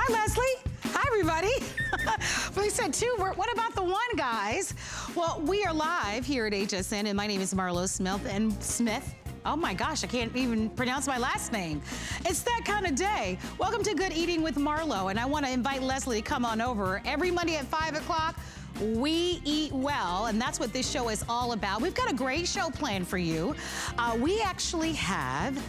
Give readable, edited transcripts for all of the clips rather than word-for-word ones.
Hi, Leslie. Hi, everybody. We said two. What about the one, guys? Well, we are live here at HSN, and my name is Marlo Smith. Oh my gosh, I can't even pronounce my last name. It's that kind of day. Welcome to Good Eating with Marlo, and I want to invite Leslie to come on over. Every Monday at 5 o'clock, we eat well, and that's what this show is all about. We've got a great show planned for you. We actually have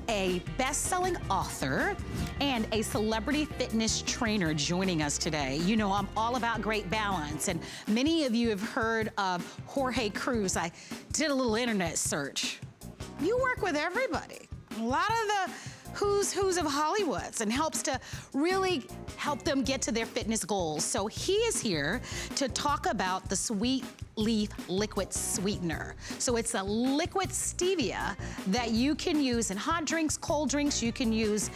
a best-selling author and a celebrity fitness trainer joining us today. You know, I'm all about great balance, and many of you have heard of Jorge Cruz. I did a little internet search. You work with everybody. A lot of the who's of Hollywoods, and helps to really help them get to their fitness goals. So he is here to talk about the Sweet Leaf Liquid Sweetener. So it's a liquid stevia that you can use in hot drinks, cold drinks. You can use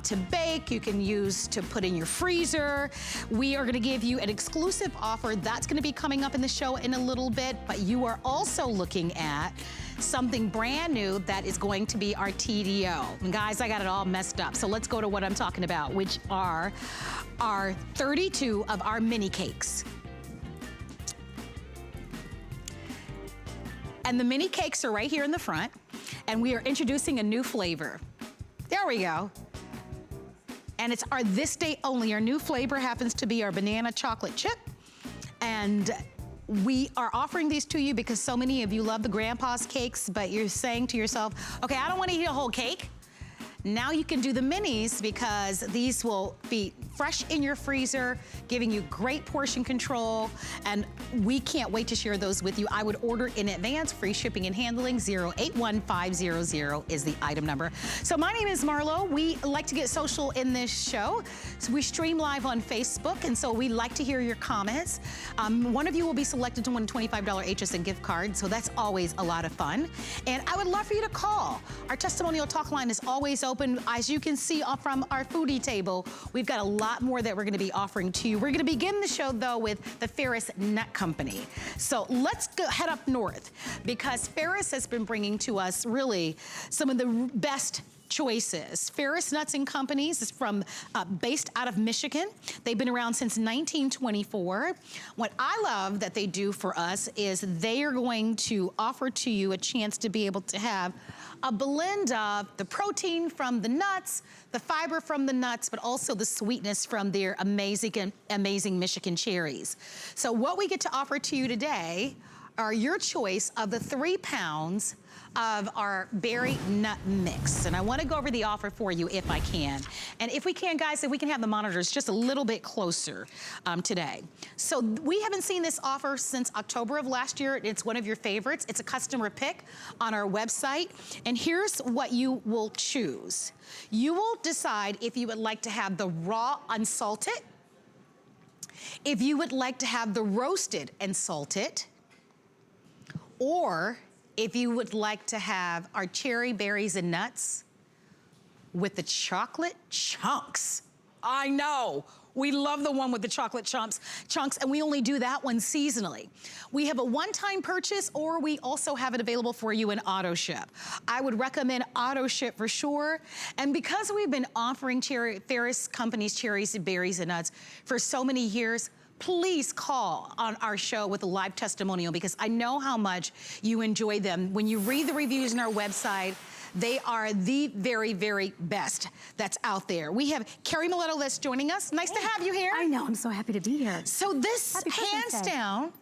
to bake, you can use to put in your freezer. We are gonna give you an exclusive offer that's gonna be coming up in the show in a little bit, but you are also looking at something brand new that is going to be our TDO. And guys, I got it all messed up. So let's go to what I'm talking about, which are our 32 of our mini cakes. And the mini cakes are right here in the front, and we are introducing a new flavor. There we go. And it's our this day only. Our new flavor happens to be our banana chocolate chip. And we are offering these to you because so many of you love the grandpa's cakes, but you're saying to yourself, okay, I don't want to eat a whole cake. Now you can do the minis because these will be fresh in your freezer, giving you great portion control, and we can't wait to share those with you. I would order in advance. Free shipping and handling. 081500 is the item number. So my name is Marlo. We like to get social in this show. So we stream live on Facebook, and so we like to hear your comments. One of you will be selected to win a $25 HSN gift card, so that's always a lot of fun. And I would love for you to call. Our testimonial talk line is always open. As you can see from our foodie table, we've got a lot more that we're gonna be offering to you. We're gonna begin the show though with the Ferris Nut Company. So let's go head up north, because Ferris has been bringing to us really some of the best choices. Ferris Nuts and Companies is based out of Michigan. They've been around since 1924. What I love that they do for us is they are going to offer to you a chance to be able to have a blend of the protein from the nuts, the fiber from the nuts, but also the sweetness from their amazing Michigan cherries. So what we get to offer to you today are your choice of the 3 pounds of our berry nut mix. And I wanna go over the offer for you if I can. And if we can, guys, if we can have the monitors just a little bit closer today. So we haven't seen this offer since October of last year. It's one of your favorites. It's a customer pick on our website. And here's what you will choose. You will decide if you would like to have the raw unsalted, if you would like to have the roasted and salted, or if you would like to have our cherry berries and nuts with the chocolate chunks. I know, we love the one with the chocolate chunks, and we only do that one seasonally. We have a one-time purchase, or we also have it available for you in auto ship. I would recommend auto ship for sure. And because we've been offering Ferris Company's cherries, berries, and nuts for so many years, please call on our show with a live testimonial, because I know how much you enjoy them. When you read the reviews on our website, they are the very, very best that's out there. We have Carrie Miletto that's joining us. Nice to have you here. I know, I'm so happy to be here. So this, hands down,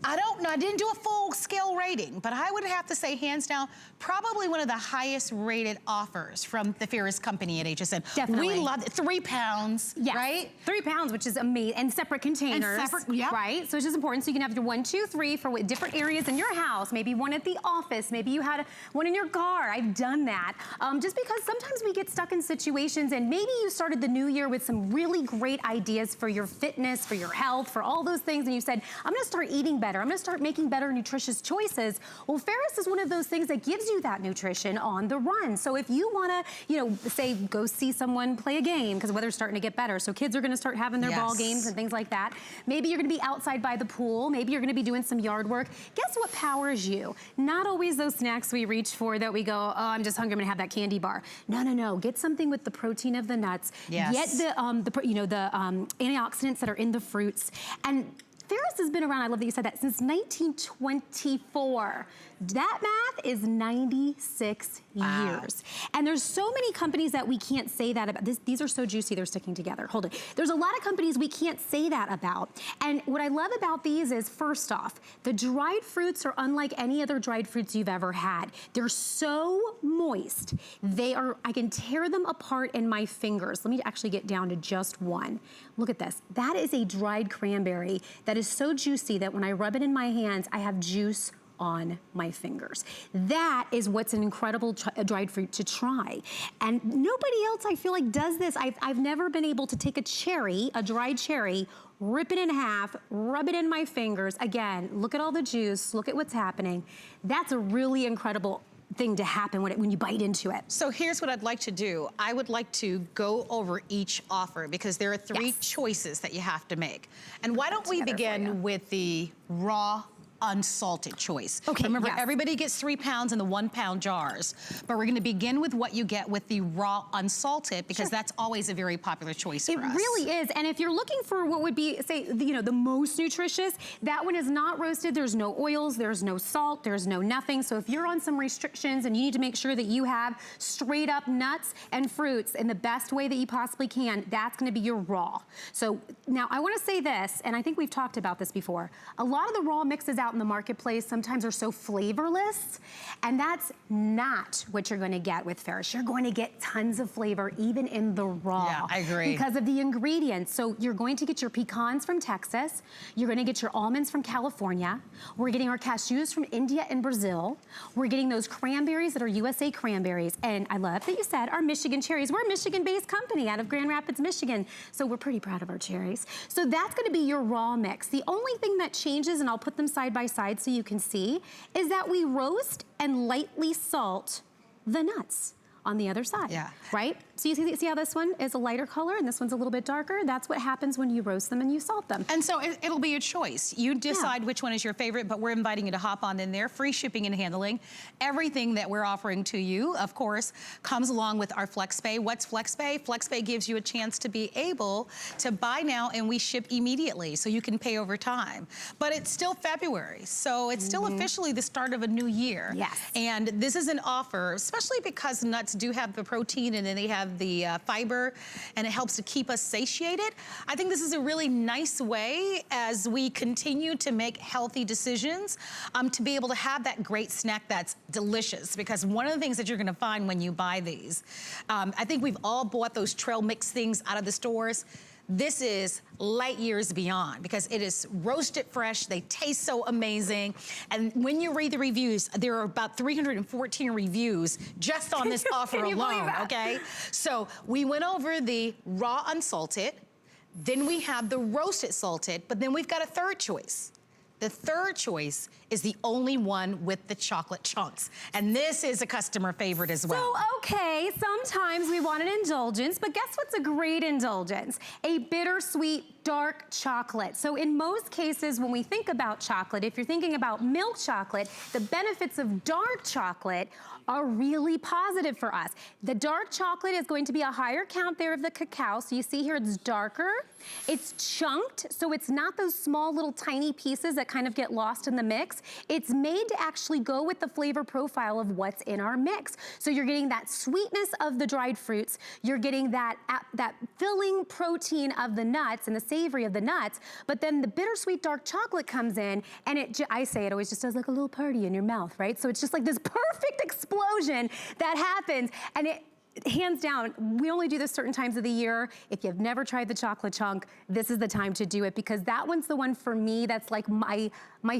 I don't know, I didn't do a full scale rating, but I would have to say hands down, probably one of the highest rated offers from the Ferris Company at HSN. Definitely. We love it. 3 pounds, yes. Right? 3 pounds, which is amazing, and separate containers. And separate, yep. Right? So it's just important, so you can have your 1, 2, 3 for different areas in your house, maybe one at the office, maybe you had one in your car. I've done that. Just because sometimes we get stuck in situations, and maybe you started the new year with some really great ideas for your fitness, for your health, for all those things, and you said, I'm gonna start eating better. better. I'm gonna start making better nutritious choices. Well, Ferris is one of those things that gives you that nutrition on the run. So if you wanna, say go see someone play a game, because the weather's starting to get better. So kids are gonna start having their ball games and things like that. Maybe you're gonna be outside by the pool. Maybe you're gonna be doing some yard work. Guess what powers you? Not always those snacks we reach for that we go, oh, I'm just hungry, I'm gonna have that candy bar. No, no, no. Get something with the protein of the nuts. Get the antioxidants that are in the fruits. And Ferris has been around, I love that you said that, since 1924. That math is 96 years. And there's so many companies that we can't say that about. These are so juicy, they're sticking together. Hold it. There's a lot of companies we can't say that about. And what I love about these is, first off, the dried fruits are unlike any other dried fruits you've ever had. They're so moist. I can tear them apart in my fingers. Let me actually get down to just one. Look at this. That is a dried cranberry that is so juicy that when I rub it in my hands, I have juice on my fingers. That is what's an incredible dried fruit to try. And nobody else, I feel like, does this. I've never been able to take a cherry, a dried cherry, rip it in half, rub it in my fingers. Again, look at all the juice, look at what's happening. That's a really incredible thing to happen when you bite into it. So here's what I'd like to do. I would like to go over each offer because there are three choices that you have to make. And why don't we begin with the raw unsalted choice. Okay, remember, everybody gets 3 pounds in the 1 pound jars, but we're gonna begin with what you get with the raw unsalted because that's always a very popular choice for us. It really is, and if you're looking for what would be, say, the most nutritious, that one is not roasted, there's no oils, there's no salt, there's no nothing, so if you're on some restrictions and you need to make sure that you have straight up nuts and fruits in the best way that you possibly can, that's gonna be your raw. So now I wanna say this, and I think we've talked about this before, a lot of the raw mixes out in the marketplace sometimes are so flavorless, and that's not what you're gonna get with Ferris. You're going to get tons of flavor even in the raw. Yeah, I agree. Because of the ingredients. So you're going to get your pecans from Texas, you're gonna get your almonds from California, we're getting our cashews from India and Brazil, we're getting those cranberries that are USA cranberries, and I love that you said our Michigan cherries. We're a Michigan-based company out of Grand Rapids, Michigan, so we're pretty proud of our cherries. So that's gonna be your raw mix. The only thing that changes, and I'll put them side by side so you can see, is that we roast and lightly salt the nuts on the other side, right? So you see how this one is a lighter color and this one's a little bit darker? That's what happens when you roast them and you salt them. And so it'll be a choice. You decide which one is your favorite, but we're inviting you to hop on in there. Free shipping and handling. Everything that we're offering to you, of course, comes along with our FlexPay. What's FlexPay? FlexPay gives you a chance to be able to buy now and we ship immediately, so you can pay over time. But it's still February, so it's still officially the start of a new year. Yes. And this is an offer, especially because nuts do have the protein and then they have the fiber, and it helps to keep us satiated. I think this is a really nice way as we continue to make healthy decisions to be able to have that great snack that's delicious, because one of the things that you're gonna find when you buy these, I think we've all bought those trail mix things out of the stores. This is light years beyond because it is roasted fresh. They taste so amazing. And when you read the reviews, there are about 314 reviews just on this offer alone, okay? So we went over the raw unsalted, then we have the roasted salted, but then we've got a third choice. The third choice is the only one with the chocolate chunks. And this is a customer favorite as well. So, okay, sometimes we want an indulgence, but guess what's a great indulgence? A bittersweet dark chocolate. So in most cases, when we think about chocolate, if you're thinking about milk chocolate, the benefits of dark chocolate are really positive for us. The dark chocolate is going to be a higher count there of the cacao. So you see here it's darker, it's chunked, so it's not those small little tiny pieces that kind of get lost in the mix. It's made to actually go with the flavor profile of what's in our mix. So you're getting that sweetness of the dried fruits, you're getting that filling protein of the nuts and the savory of the nuts, but then the bittersweet dark chocolate comes in and I say it always just does like a little party in your mouth, right? So it's just like this perfect explosion that happens, and hands down, we only do this certain times of the year. If you've never tried the chocolate chunk, this is the time to do it, because that one's the one for me that's like my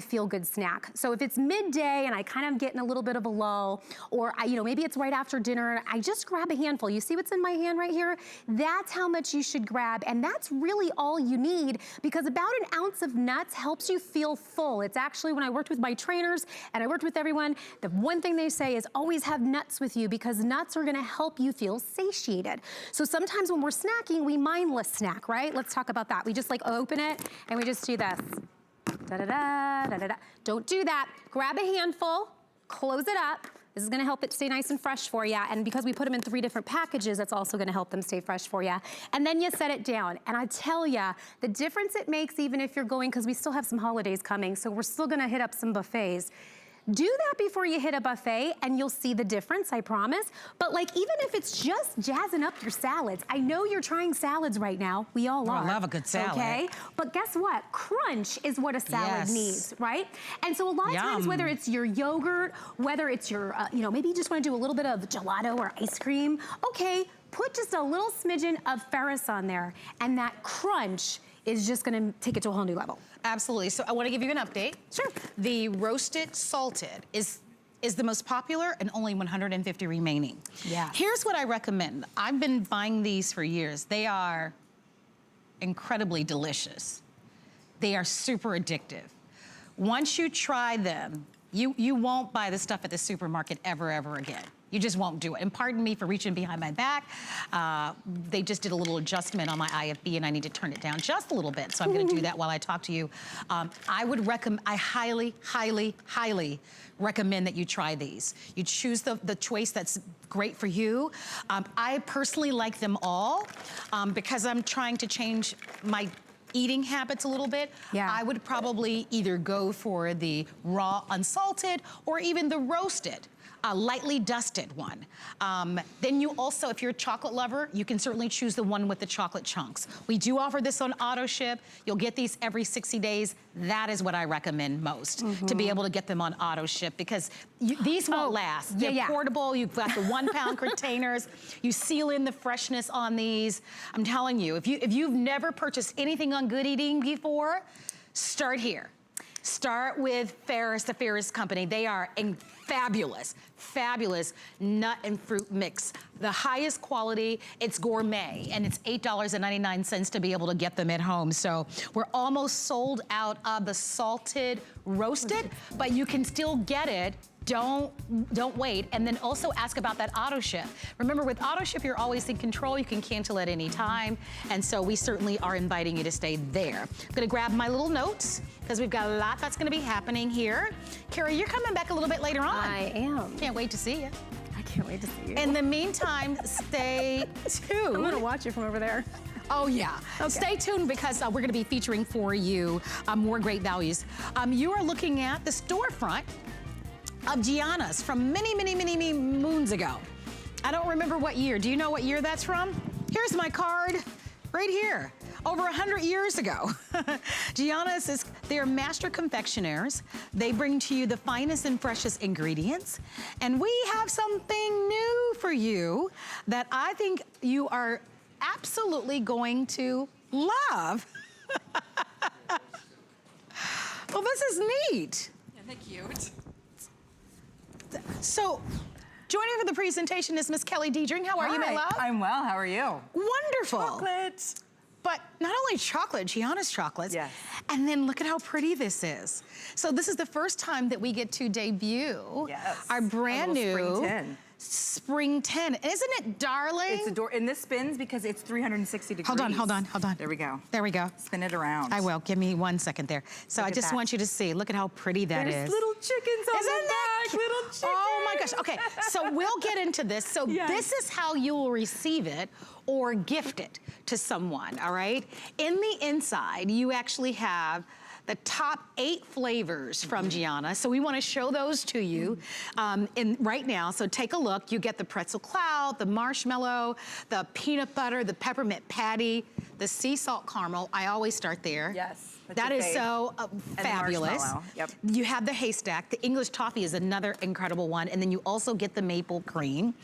feel-good snack. So if it's midday and I kind of get in a little bit of a lull, or maybe it's right after dinner, I just grab a handful. You see what's in my hand right here? That's how much you should grab, and that's really all you need, because about an ounce of nuts helps you feel full. It's actually, when I worked with my trainers and I worked with everyone, the one thing they say is always have nuts with you, because nuts are gonna help you feel satiated. So sometimes when we're snacking, we mindless snack, right? Let's talk about that. We just like open it and we just do this. Da-da-da, da-da-da. Don't do that. Grab a handful, close it up. This is gonna help it stay nice and fresh for you. And because we put them in 3 different packages, that's also gonna help them stay fresh for you. And then you set it down. And I tell you, the difference it makes, even if you're going, because we still have some holidays coming, so we're still gonna hit up some buffets. Do that before you hit a buffet and you'll see the difference, I promise. But like, even if it's just jazzing up your salads, I know you're trying salads right now. We all are. I love a good salad. Okay, but guess what? Crunch is what a salad needs, right? And so a lot of times, whether it's your yogurt, whether it's your, maybe you just wanna do a little bit of gelato or ice cream, okay, put just a little smidgen of Ferris on there, and that crunch is just gonna take it to a whole new level. Absolutely. So I want to give you an update. Sure. The roasted salted is the most popular, and only 150 remaining. Yeah. Here's what I recommend. I've been buying these for years. They are incredibly delicious. They are super addictive. Once you try them, you won't buy the stuff at the supermarket ever again. You just won't do it. And pardon me for reaching behind my back. They just did a little adjustment on my IFB, and I need to turn it down just a little bit. So I'm gonna do that while I talk to you. I highly recommend that you try these. You choose the choice that's great for you. I personally like them all because I'm trying to change my eating habits a little bit. Yeah. I would probably either go for the raw unsalted or even the roasted. A lightly dusted one. Then you also, if you're a chocolate lover, you can certainly choose the one with the chocolate chunks. We do offer this on auto ship. You'll get these every 60 days. That is what I recommend most, to be able to get them on auto ship, because these won't last. They're portable. You've got the 1 pound containers. You seal in the freshness on these. I'm telling you, if you've never purchased anything on Good Eating before, start here. Start with Ferris, the Ferris Company. They are a fabulous nut and fruit mix. The highest quality, it's gourmet, and it's $8.99 to be able to get them at home. So we're almost sold out of the salted roasted, but you can still get it. Don't wait. And then also ask about that auto ship. Remember, with auto ship, you're always in control. You can cancel at any time. And so we certainly are inviting you to stay there. I'm gonna grab my little notes, because we've got a lot that's gonna be happening here. Carrie, you're coming back a little bit later on. I am. Can't wait to see you. I can't wait to see you. In the meantime, stay tuned. I'm gonna watch you from over there. Oh yeah. Okay. Stay tuned, because we're gonna be featuring for you more great values. You are looking at the storefront of Gianna's from many moons ago. I don't remember what year. Do you know what year that's from? Here's my card right here. Over 100 years ago. Gianna's they're master confectioners. They bring to you the finest and freshest ingredients. And we have something new for you that I think you are absolutely going to love. Well, this is neat. Isn't that cute? So, joining for the presentation is Miss Kelly Diedring. How are you, my love? I'm well, how are you? Wonderful. Chocolate. But not only chocolate, Gianna's chocolates. Yes. And then look at how pretty this is. So this is the first time that we get to debut our brand new Spring 10. Isn't it darling? It's adorable. And this spins because it's 360 degrees. Hold on. There we go. There we go. Spin it around. I will. Give me 1 second there. So I just want you to see. Look at how pretty that is. There's little chickens on the back. Little chickens. Oh my gosh. Okay, so we'll get into this. So this is how you will receive it or gift it to someone, all right? In the inside, you actually have the top 8 flavors from Gianna. So we want to show those to you right now. So take a look. You get the pretzel cloud, the marshmallow, the peanut butter, the peppermint patty, the sea salt caramel. I always start there. Yes. That is so fabulous. Yep. You have the haystack. The English toffee is another incredible one. And then you also get the maple cream.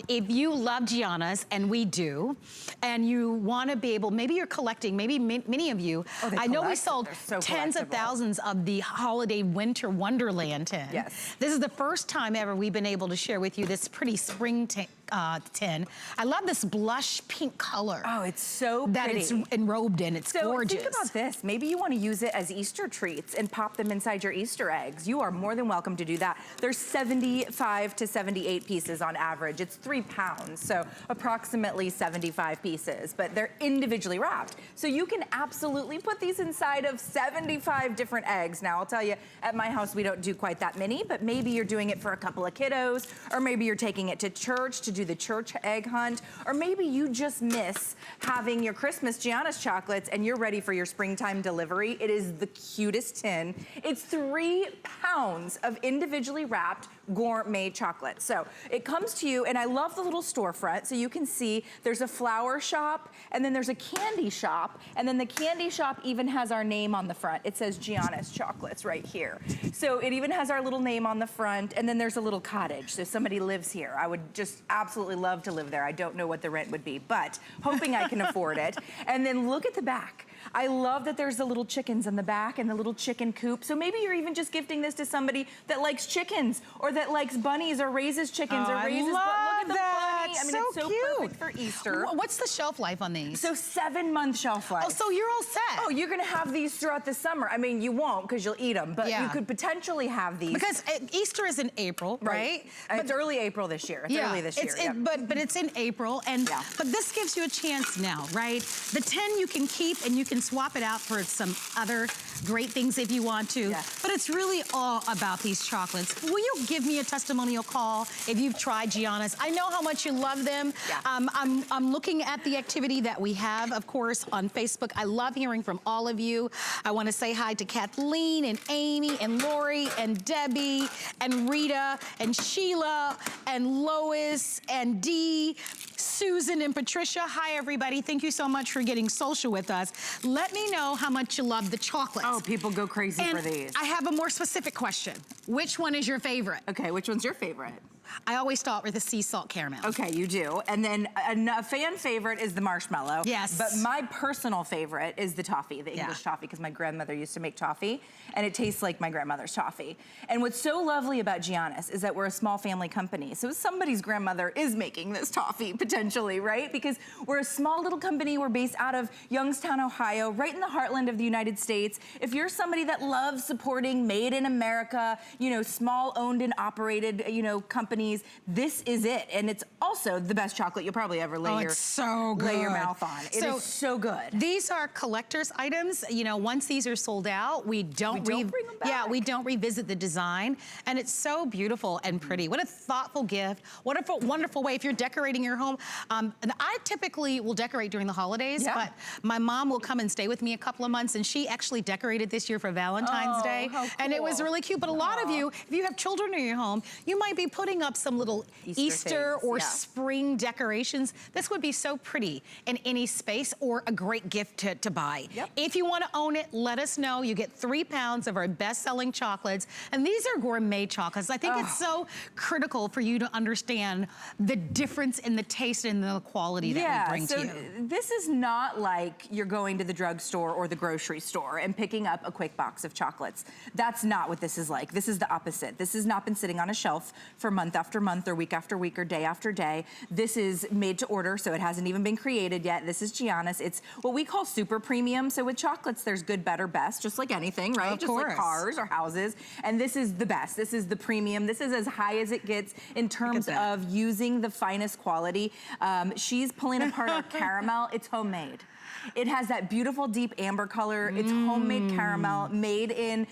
If you love Gianna's, and we do, and you want to be able, maybe you're collecting, maybe many of you, I know we sold tens of thousands of the holiday winter wonderland tin. Yes. This is the first time ever we've been able to share with you this pretty spring tin. I love this blush pink color. Oh, it's so pretty. That it's enrobed in. It's gorgeous. Think about this. Maybe you want to use it as Easter treats and pop them inside your Easter eggs. You are more than welcome to do that. There's 75 to 78 pieces on average. It's 3 pounds, so approximately 75 pieces, but they're individually wrapped. So you can absolutely put these inside of 75 different eggs. Now, I'll tell you, at my house, we don't do quite that many, but maybe you're doing it for a couple of kiddos, or maybe you're taking it to church to do the church egg hunt, or maybe you just miss having your Christmas Gianna's chocolates and you're ready for your springtime delivery. It is the cutest tin. It's 3 pounds of individually wrapped gourmet chocolate. So it comes to you, and I love the little storefront. So you can see there's a flower shop, and then there's a candy shop, and then the candy shop even has our name on the front. It says Gianna's Chocolates right here. So it even has our little name on the front, and then there's a little cottage. So somebody lives here. I would just absolutely love to live there. I don't know what the rent would be, but hoping I can afford it. And then look at the back. I love that there's the little chickens in the back and the little chicken coop. So maybe you're even just gifting this to somebody that likes chickens or that likes bunnies or raises chickens or raises. Look at the bunny. I mean, so it's so cute. perfect for Easter. What's the shelf life on these? So 7-month shelf life. Oh, so you're all set. Oh, you're gonna have these throughout the summer. I mean, you won't because you'll eat them, but Yeah. you could potentially have these. Because Easter is in April, right? But it's early April this year. It's early this year. Yep. But it's in April, and but this gives you a chance now, right? The 10 you can keep and you can swap it out for some other great things if you want to. Yes. But it's really all about these chocolates. Will you give me a testimonial call if you've tried Gianna's? I know how much you love them. Yeah. I'm looking at the activity that we have, of course, on Facebook. I love hearing from all of you. I want to say hi to Kathleen and Amy and Lori and Debbie and Rita and Sheila and Lois and Dee, Susan and Patricia. Hi, everybody. Thank you so much for getting social with us. Let me know how much you love the chocolates. Oh, people go crazy for these. I have a more specific question. Which one is your favorite? Okay, which one's your favorite? I always start with the sea salt caramel. Okay, you do. And then a fan favorite is the marshmallow. Yes. But my personal favorite is the toffee, the English toffee, because my grandmother used to make toffee, and it tastes like my grandmother's toffee. And what's so lovely about Gianna's is that we're a small family company. So somebody's grandmother is making this toffee, potentially, right? Because we're a small little company. We're based out of Youngstown, Ohio, right in the heartland of the United States. If you're somebody that loves supporting made in America, you know, small owned and operated, you know, companies, this is it. And it's also the best chocolate you'll probably ever lay your mouth on. It is so good. These are collector's items. You know, once these are sold out, we don't bring them back. Yeah, we don't revisit the design. And it's so beautiful and pretty. What a thoughtful gift. What a wonderful way if you're decorating your home. And I typically will decorate during the holidays, but my mom will come and stay with me a couple of months, and she actually decorated this year for Valentine's Day. How cool. And it was really cute. But a lot of you, if you have children in your home, you might be putting up some little Easter or spring decorations. This would be so pretty in any space or a great gift to buy. If you want to own it, let us know. You get 3 pounds of our best-selling chocolates. And these are gourmet chocolates. I think it's so critical for you to understand the difference in the taste and the quality that we bring to you. This is not like you're going to the drugstore or the grocery store and picking up a quick box of chocolates. That's not what this is like. This is the opposite. This has not been sitting on a shelf for month after month or week after week or day after day. This is made to order, so it hasn't even been created yet. This is Gianna's. It's what we call super premium. So with chocolates, there's good, better, best, just like anything, right? Just like cars or houses. And this is the best. This is the premium. This is as high as it gets in terms of using the finest quality. She's pulling apart our caramel. It's homemade. It has that beautiful deep amber color. It's homemade caramel, made in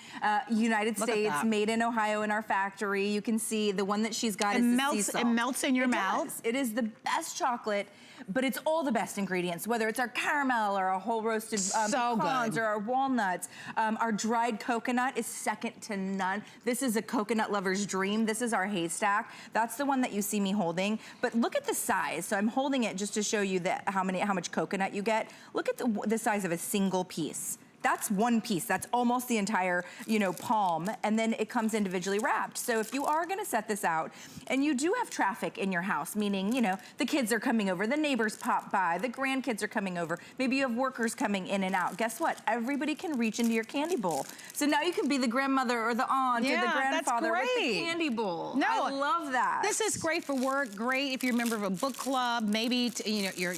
United States, made in Ohio in our factory. You can see the one that she's got is the sea salt. It melts in your mouth. It is the best chocolate, but it's all the best ingredients, whether it's our caramel or our whole roasted pecans or our walnuts. Our dried coconut is second to none. This is a coconut lover's dream. This is our haystack. That's the one that you see me holding. But look at the size. So I'm holding it just to show you how much coconut you get. Look at the size of a single piece. That's one piece. That's almost the entire, you know, palm. And then it comes individually wrapped. So if you are gonna set this out and you do have traffic in your house, meaning, you know, the kids are coming over, the neighbors pop by, the grandkids are coming over, maybe you have workers coming in and out. Guess what? Everybody can reach into your candy bowl. So now you can be the grandmother or the aunt or the grandfather with the candy bowl. No, I love that. This is great for work, great if you're a member of a book club, maybe you know, your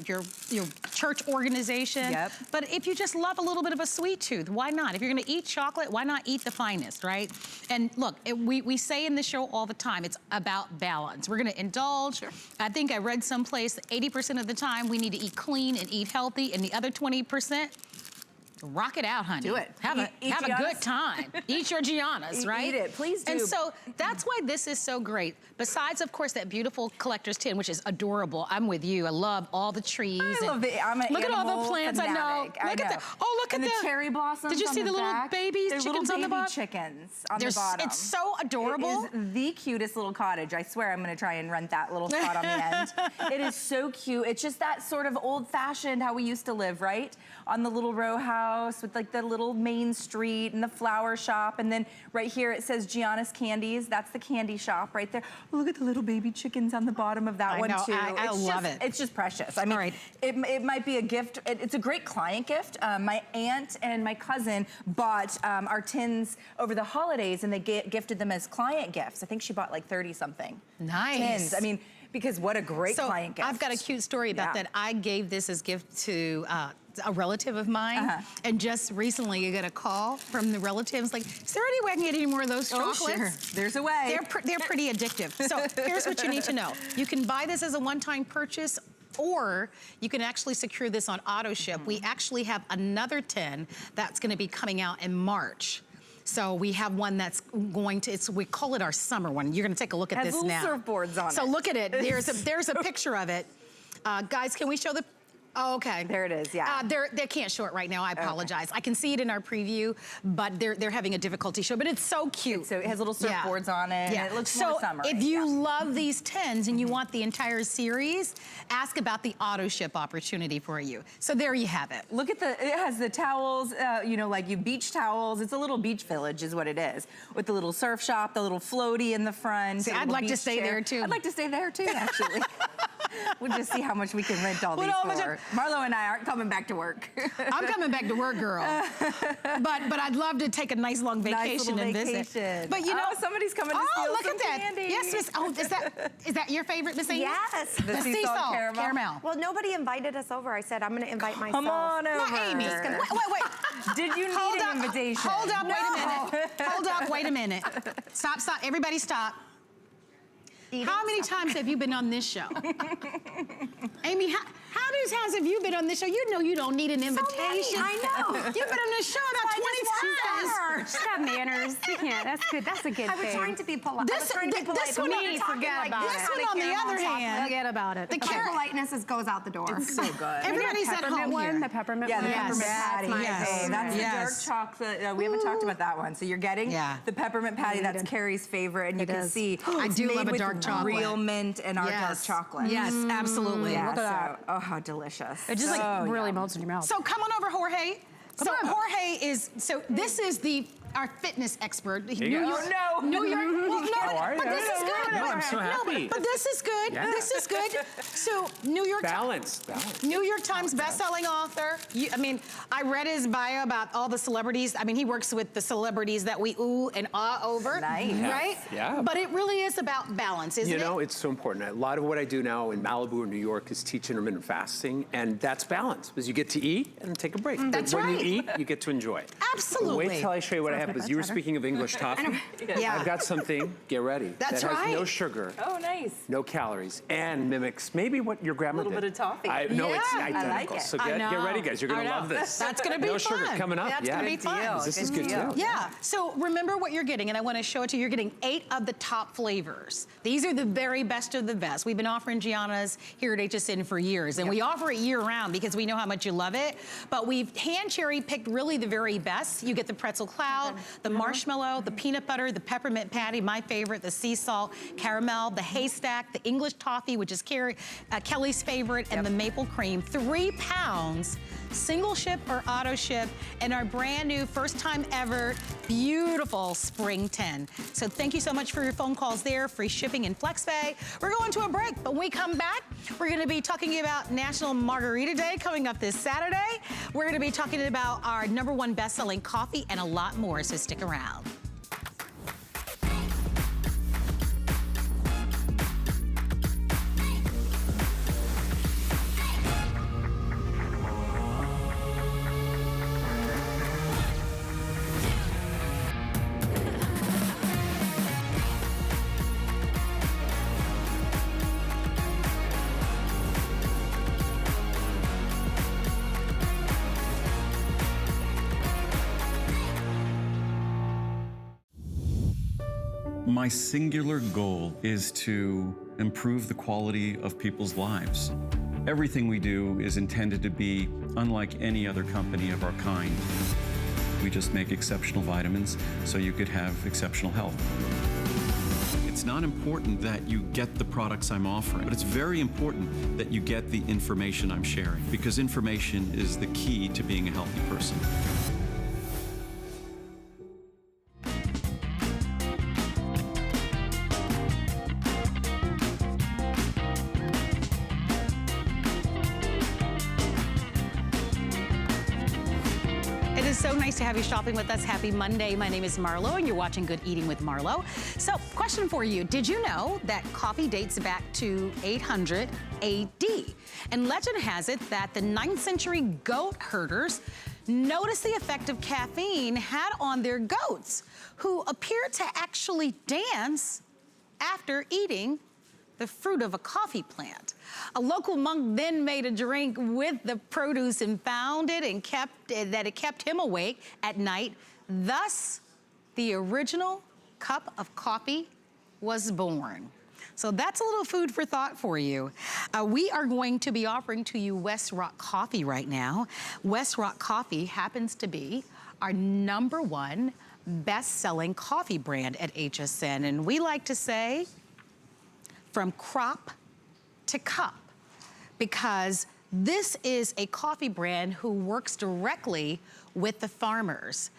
church organization. Yep. But if you just love a little bit of a sweet tooth, why not? If you're gonna eat chocolate, why not eat the finest, right? And look, we say in the show all the time, it's about balance. We're gonna indulge. Sure. I think I read someplace that 80% of the time we need to eat clean and eat healthy, and the other 20%, rock it out, honey. Do it. Have a good time. Eat your Giannas, right? Eat it, please do. And so that's why this is so great. Besides, of course, that beautiful collector's tin, which is adorable. I'm with you. I love all the trees. I love it. I'm an look at all the animal plants. fanatic. I know. Look at that. Oh, look and at the cherry blossoms. Did you see the little babies, There's chickens little on the bottom? chickens on the bottom. It's so adorable. It is the cutest little cottage. I swear I'm gonna try and rent that little spot on the end. It is so cute. It's just that sort of old-fashioned how we used to live, right? On the little row house with like the little main street and the flower shop. And then right here it says Gianna's Candies. That's the candy shop right there. Look at the little baby chickens on the bottom of that one too. I love it. It's just precious. I mean, it might be a gift. It's a great client gift. My aunt and my cousin bought our tins over the holidays and they gifted them as client gifts. I think she bought like 30 something. Nice. Tins. I mean, because what a great client gift. I've got a cute story about that. I gave this as gift to a relative of mine, and just recently I got a call from the relatives like, is there any way I can get any more of those chocolates? Oh, sure. There's a way. They're pretty addictive. So here's what you need to know. You can buy this as a one-time purchase, or you can actually secure this on auto ship. We actually have another 10 that's gonna be coming out in March. So we have one that's going to, we call it our summer one. You're gonna take a look at this now. Has little surfboards on it. So look at it, there's a picture of it. Guys, can we show the, oh, okay. There it is, yeah. They can't show it right now, I apologize. I can see it in our preview, but they're having a difficulty show, but it's so cute. So it has little surfboards on it, and it looks more summery. So if you love these tins and you want the entire series, ask about the auto ship opportunity for you. So there you have it. Look at it has the towels, you know, like beach towels. It's a little beach village is what it is. With the little surf shop, the little floaty in the front. See, I'd like to stay there too. I'd like to stay there too, actually. We'll just see how much we can rent all these for. Marlo and I aren't coming back to work. I'm coming back to work, girl. But I'd love to take a nice long vacation and visit. But you know, somebody's coming to steal look some at that. candy. Yes, Miss. Oh, is that your favorite, Miss Amy? Yes. The sea salt caramel. Well, nobody invited us over. I said I'm going to invite myself. Come on over. Not Amy. Wait. Did you need an invitation? Hold up, wait a minute. Hold up, wait a minute. Stop. Everybody stop. How many times have you been on this show? Amy, how many times have you been on this show? You know you don't need an invitation. I know. You've been on this show about 20 times. She's got manners. You can't. That's good. That's a good thing. I was trying to be polite. This one, on the other hand, forget about it. The politeness goes out the door. It's so good. Everybody's at home here. The peppermint Yeah, the one. peppermint patty. That's the dark chocolate. We haven't talked about that one. So you're getting the peppermint patty. That's Carrie's favorite, and you can see I do love a dark chocolate. Real mint and our dark chocolate. Yes, absolutely. Yeah, Look at that. Oh, how delicious. It just really melts in your mouth. So come on over, Jorge. This is our fitness expert. New York. Oh, no. New York. Well, no, How are you? but this is good. No, I'm so happy. But this is good. Yeah. This is good. So New York. Balance. New York Times best-selling author. I mean, I read his bio about all the celebrities. I mean, he works with the celebrities that we ooh and ah over. Nice. Right? Yeah. But it really is about balance, isn't it? You know, it's so important. A lot of what I do now in Malibu or New York is teach intermittent fasting, and that's balance, because you get to eat and take a break. That's when right. you eat, you get to enjoy. Absolutely. Wait till I show you what I have, because you were speaking of English toffee. Yeah. I've got something, get ready, That's that has right. no sugar, Oh, nice. no calories, and mimics maybe what your grandma did. A little bit of toffee. No, it's Yeah. identical. I like it. So I get know. ready, guys. You're going I to know. love this. That's going to be no fun. sugar coming up. That's yeah. going to be fun. This is good too. Yeah, so remember what you're getting, and I want to show it to you. You're getting 8 of the top flavors. These are the very best of the best. We've been offering Gianna's here at HSN for years, and we offer it year-round because we know how much you love it, but we've hand cherry-picked really the very best. You get the pretzel cloud, chocolate, the marshmallow, the peanut butter, the peppermint patty, my favorite, the sea salt, caramel, the haystack, the English toffee, which is Kelly's favorite, and the maple cream. 3 pounds, single ship or auto ship, and our brand new, first time ever, beautiful Spring 10. So thank you so much for your phone calls there, free shipping and FlexPay. We're going to a break, but when we come back, we're gonna be talking about National Margarita Day coming up this Saturday. We're gonna be talking about our #1 best-selling coffee and a lot more, so stick around. My singular goal is to improve the quality of people's lives. Everything we do is intended to be unlike any other company of our kind. We just make exceptional vitamins so you could have exceptional health. It's not important that you get the products I'm offering, but it's very important that you get the information I'm sharing, because information is the key to being a healthy person. It is so nice to have you shopping with us. Happy Monday. My name is Marlo, and you're watching Good Eating with Marlo. So, question for you. Did you know that coffee dates back to 800 AD? And legend has it that the 9th century goat herders noticed the effect of caffeine had on their goats, who appeared to actually dance after eating the fruit of a coffee plant. A local monk then made a drink with the produce and found it and it kept him awake at night. Thus, the original cup of coffee was born. So that's a little food for thought for you. We are going to be offering to you West Rock Coffee right now. West Rock Coffee happens to be our #1 best-selling coffee brand at HSN. And we like to say, from crop to cup, because this is a coffee brand who works directly with the farmers.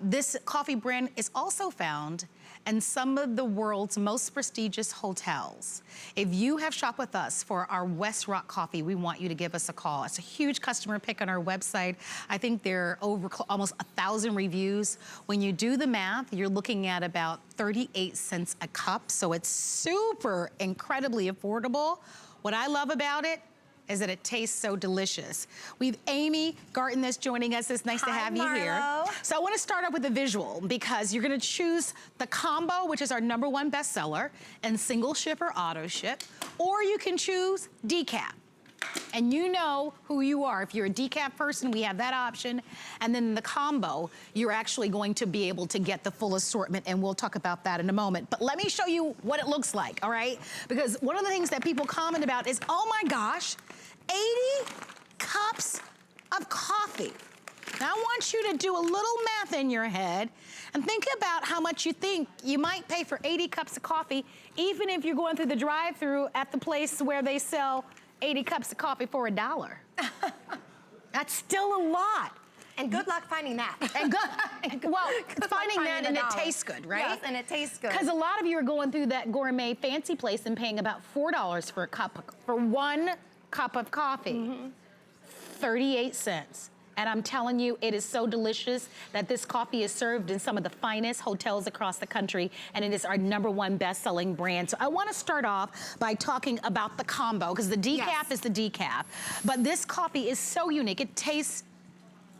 This coffee brand is also found in some of the world's most prestigious hotels. If you have shopped with us for our West Rock Coffee, we want you to give us a call. It's a huge customer pick on our website. I think there are over almost 1,000 reviews. When you do the math, you're looking at about 38 cents a cup, so it's super incredibly affordable. What I love about it is that it tastes so delicious. We've Amy Garten that's joining us. It's nice to have you here. So I want to start off with a visual, because you're going to choose the combo, which is our #1 bestseller, and single ship or auto ship, or you can choose decaf. And you know who you are. If you're a decaf person, we have that option. And then the combo, you're actually going to be able to get the full assortment, and we'll talk about that in a moment. But let me show you what it looks like, all right? Because one of the things that people comment about is, oh my gosh, 80 cups of coffee. Now I want you to do a little math in your head and think about how much you think you might pay for 80 cups of coffee, even if you're going through the drive-thru at the place where they sell 80 cups of coffee for $1. That's still a lot. And good luck finding that. And finding that, and it tastes good, right? Yes, and it tastes good. Because a lot of you are going through that gourmet fancy place and paying about $4 for one cup of coffee. 38 cents. And I'm telling you, it is so delicious that this coffee is served in some of the finest hotels across the country, and it is our #1 best-selling brand. So I want to start off by talking about the combo, because the decaf is the decaf. But this coffee is so unique. It tastes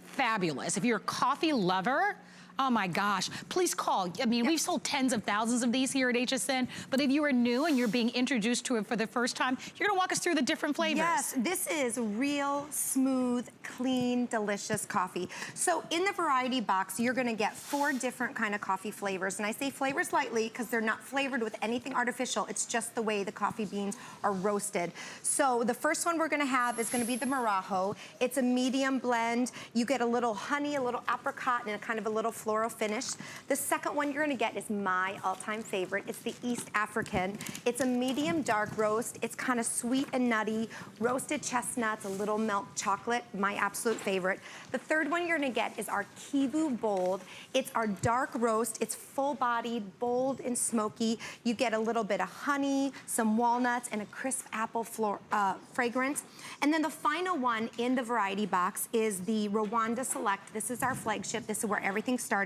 fabulous. If you're a coffee lover, oh my gosh, please call. I mean, we've sold tens of thousands of these here at HSN, but if you are new and you're being introduced to it for the first time, you're gonna walk us through the different flavors. Yes, this is real, smooth, clean, delicious coffee. So in the variety box, you're gonna get 4 different kind of coffee flavors. And I say flavors lightly because they're not flavored with anything artificial. It's just the way the coffee beans are roasted. So the first one we're gonna have is gonna be the Marajo. It's a medium blend. You get a little honey, a little apricot, and a kind of a little floral floral finish. The second one you're gonna get is my all-time favorite. It's the East African. It's a medium dark roast. It's kind of sweet and nutty, roasted chestnuts, a little milk chocolate, my absolute favorite. The third one you're gonna get is our Kivu Bold. It's our dark roast. It's full-bodied, bold and smoky. You get a little bit of honey, some walnuts, and a crisp apple fragrance. And then the final one in the variety box is the Rwanda Select. This is our flagship. This is where everything started.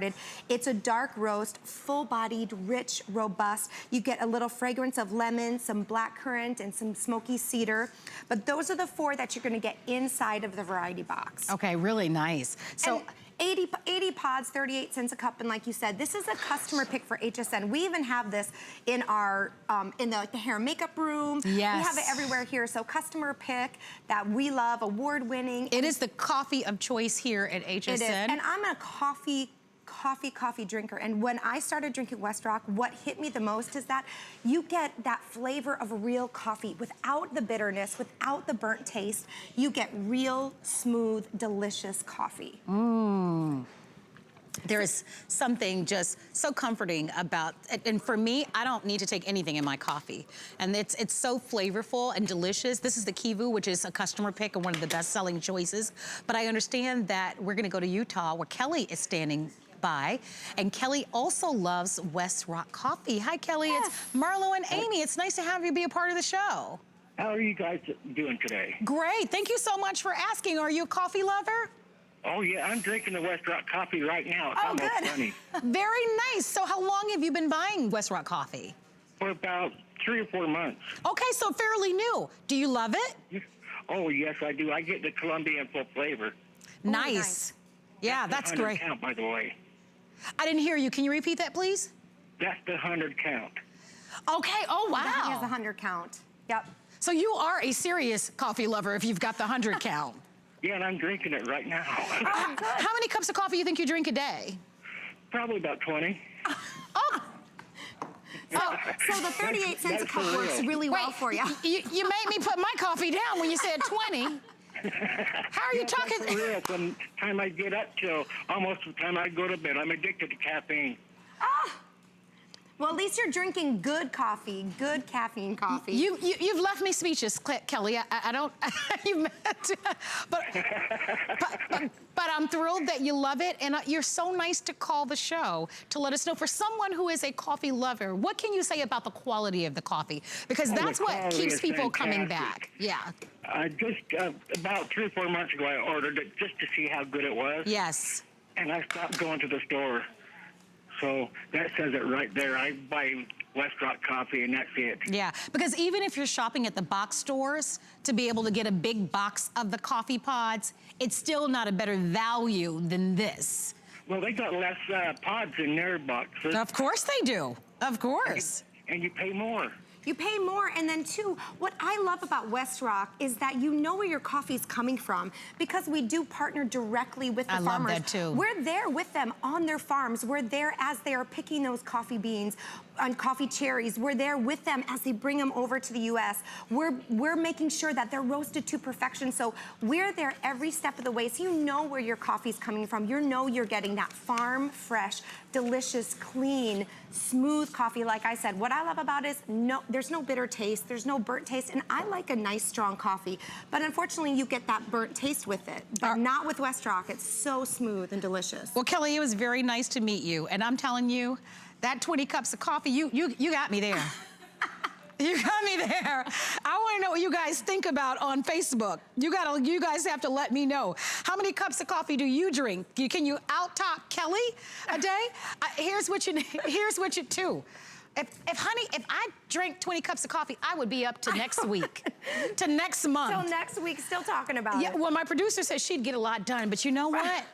It's a dark roast, full-bodied, rich, robust. You get a little fragrance of lemon, some blackcurrant, and some smoky cedar. But those are the four that you're gonna get inside of the variety box. Okay, really nice. So. And 80 pods, 38 cents a cup, and like you said, this is a customer pick for HSN. We even have this in our, in the hair and makeup room. Yes. We have it everywhere here, so customer pick that we love, award-winning. It is the coffee of choice here at HSN. It is, and I'm a coffee drinker, and when I started drinking Westrock, what hit me the most is that you get that flavor of real coffee without the bitterness, without the burnt taste. You get real, smooth, delicious coffee. There is something just so comforting about, and for me, I don't need to take anything in my coffee. And it's so flavorful and delicious. This is the Kivu, which is a customer pick and one of the best-selling choices. But I understand that we're gonna go to Utah, where Kelly is standing by. And Kelly also loves West Rock coffee. Hi, Kelly. Yes. It's Marlo and Amy. It's nice to have you be a part of the show. How are you guys doing today? Great. Thank you so much for asking. Are you a coffee lover? Oh, yeah, I'm drinking the West Rock coffee right now. It's almost good. funny. Very nice. So how long have you been buying West Rock coffee? For about 3 or 4 months. Okay, so fairly new. Do you love it? Oh, yes, I do. I get the Colombian full flavor. Nice. Yeah, that's the 100 great. count, by the way. I didn't hear you. Can you repeat that, please? That's the 100 count. Okay. Oh, That has wow. a 100 count. Yep. So you are a serious coffee lover if you've got the 100 count. Yeah, and I'm drinking it right now. How many cups of coffee you think you drink a day? Probably about 20. Oh, So the 38 cents a That's cup for works real. really well for you. You made me put my coffee down when you said 20. How are you That's talking? for real. From the time I get up till almost the time I go to bed, I'm addicted to caffeine. Well, at least you're drinking good coffee, good caffeine coffee. You've left me speechless, Kelly. I don't. But I'm thrilled that you love it, and you're so nice to call the show to let us know. For someone who is a coffee lover, what can you say about the quality of the coffee? Because that's what quality keeps is people coming fantastic. back. Yeah. Just about 3 or 4 months ago, I ordered it just to see how good it was. Yes. And I stopped going to the store. So that says it right there. I buy West Rock coffee, and that's it. Yeah, because even if you're shopping at the box stores to be able to get a big box of the coffee pods, it's still not a better value than this. Well, they got less pods in their boxes. Of course they do. Of course. And you pay more. You pay more, and then too, what I love about West Rock is that you know where your coffee is coming from because we do partner directly with the I love farmers. that too. We're there with them on their farms. We're there as they are picking those coffee beans and coffee cherries. We're there with them as they bring them over to the U.S. We're making sure that they're roasted to perfection. So we're there every step of the way. So you know where your coffee is coming from. You know you're getting that farm fresh, delicious, clean, smooth coffee. Like I said, what I love about it is there's no bitter taste, there's no burnt taste, and I like a nice strong coffee. But unfortunately, you get that burnt taste with it, but not with West Rock. It's so smooth and delicious. Well, Kelly, it was very nice to meet you, and I'm telling you, that 20 cups of coffee, you got me there. You got me there. I want to know what you guys think about on Facebook. You guys have to let me know. How many cups of coffee do you drink? Can you out-top Kelly a day? Here's what you do. If I drank 20 cups of coffee, I would be up to next week, to next month. Till next week, still talking about Yeah, it. well, my producer says she'd get a lot done, but you know what?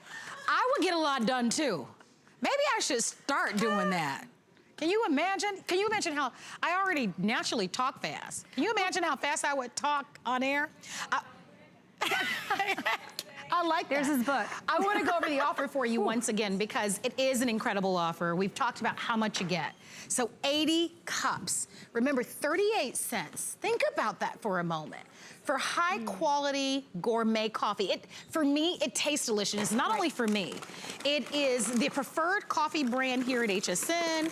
I would get a lot done too. Maybe I should start doing that. Can you imagine? Can you imagine how I already naturally talk fast? Can you imagine how fast I would talk on air? I like that. There's his book. I want to go over the offer for you once again because it is an incredible offer. We've talked about how much you get. So 80 cups. Remember, 38 cents. Think about that for a moment. for high quality gourmet coffee. For me, it tastes delicious. It's not only for me, it is the preferred coffee brand here at HSN.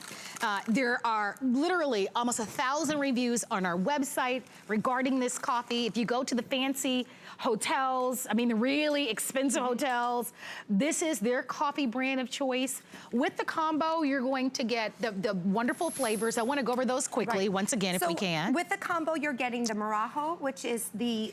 There are literally almost 1,000 reviews on our website regarding this coffee. If you go to the fancy hotels, I mean the really expensive hotels, this is their coffee brand of choice. With the combo, you're going to get the wonderful flavors. I want to go over those quickly once again if we can. With the combo, you're getting the Marajo, which is the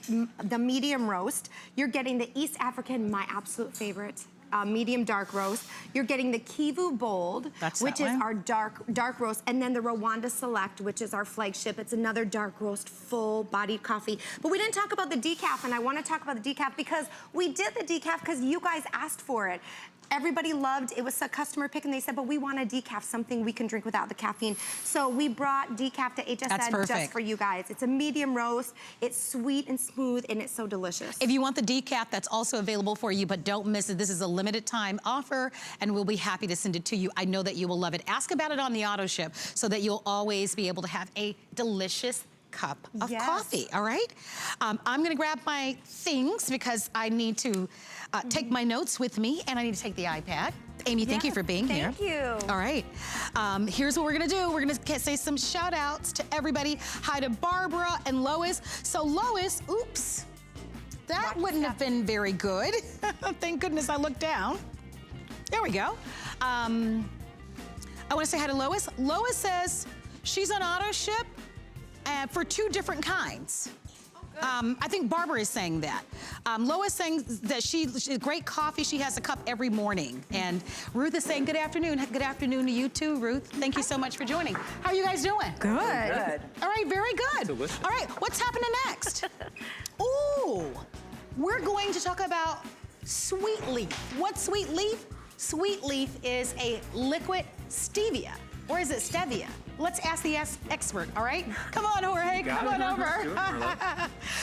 medium roast. You're getting the East African, my absolute favorite, medium dark roast. You're getting the Kivu Bold, which is our dark roast, and then the Rwanda Select, which is our flagship. It's another dark roast, full-bodied coffee. But we didn't talk about the decaf, and I want to talk about the decaf because we did the decaf because you guys asked for it. Everybody loved, it was a customer pick, and they said, but we want a decaf, something we can drink without the caffeine. So we brought decaf to HSN just for you guys. It's a medium roast, it's sweet and smooth, and it's so delicious. If you want the decaf, that's also available for you, but don't miss it. This is a limited time offer, and we'll be happy to send it to you. I know that you will love it. Ask about it on the auto ship so that you'll always be able to have a delicious cup of coffee, all right? I'm gonna grab my things because I need to take my notes with me, and I need to take the iPad. Amy, thank you for being here. Thank you. All right, here's what we're gonna do. We're gonna say some shout outs to everybody. Hi to Barbara and Lois. So Lois, oops, that wouldn't have been very good. Thank goodness I looked down. There we go. I wanna say hi to Lois. Lois says she's on auto ship for 2 different kinds. I think Barbara is saying that. Lois saying that she's great coffee. She has a cup every morning. And Ruth is saying good afternoon. Good afternoon to you too, Ruth. Thank you so much for joining. How are you guys doing? Good. All right, very good. Delicious. All right, what's happening next? Ooh, we're going to talk about Sweet Leaf. What's Sweet Leaf? Sweet Leaf is a liquid stevia. Or is it stevia? Let's ask the expert, all right? Come on, Jorge, come on over.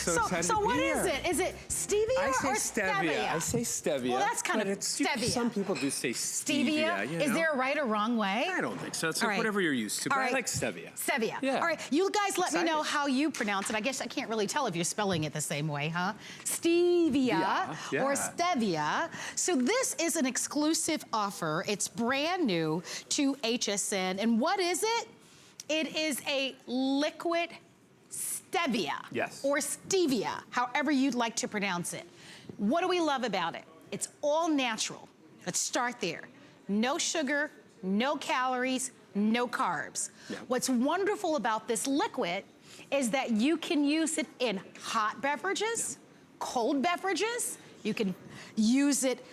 So what is it? Is it stevia or stevia? I say stevia. Well, that's kind of stevia. Some people do say stevia. You know? Is there a right or wrong way? I don't think so. It's All like right. whatever you're used to, but All I right. like stevia. Stevia. Yeah. All right, you guys let me know how you pronounce it. I guess I can't really tell if you're spelling it the same way, huh? Stevia or stevia. So this is an exclusive offer. It's brand new to HSN. And what is it? It is a liquid stevia. Yes. Or stevia, however you'd like to pronounce it. What do we love about it? It's all natural. Let's start there. No sugar, no calories, no carbs. Yeah. What's wonderful about this liquid is that you can use it in hot beverages, cold beverages. You can use it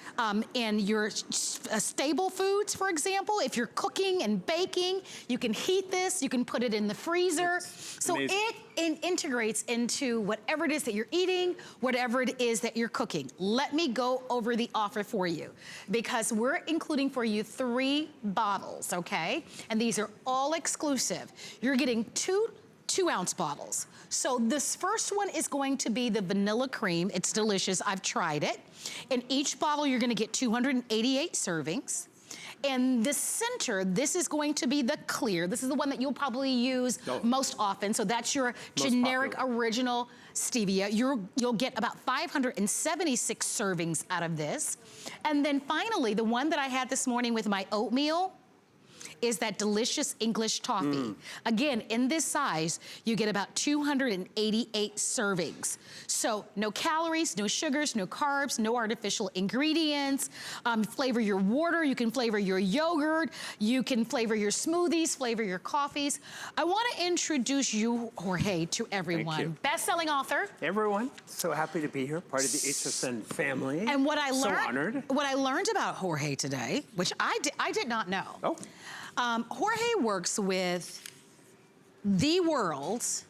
in your stable foods, for example. If you're cooking and baking, you can heat this, you can put it in the freezer. So it integrates into whatever it is that you're eating, whatever it is that you're cooking. Let me go over the offer for you because we're including for you 3 bottles, okay? And these are all exclusive. You're getting 2 2-ounce bottles. So this first one is going to be the vanilla cream. It's delicious, I've tried it. In each bottle, you're gonna get 288 servings. In the center, this is going to be the clear. This is the one that you'll probably use most often. So that's your generic original stevia. You'll get about 576 servings out of this. And then finally, the one that I had this morning with my oatmeal, is that delicious English toffee. Again, in this size, you get about 288 servings. So no calories, no sugars, no carbs, no artificial ingredients. Flavor your water, you can flavor your yogurt, you can flavor your smoothies, flavor your coffees. I wanna introduce you, Jorge, to everyone. Thank you. Best-selling author. Everyone, so happy to be here, part of the HSN family. And what I learned, so honored. What I learned about Jorge today, which I did not know. Jorge works with the world's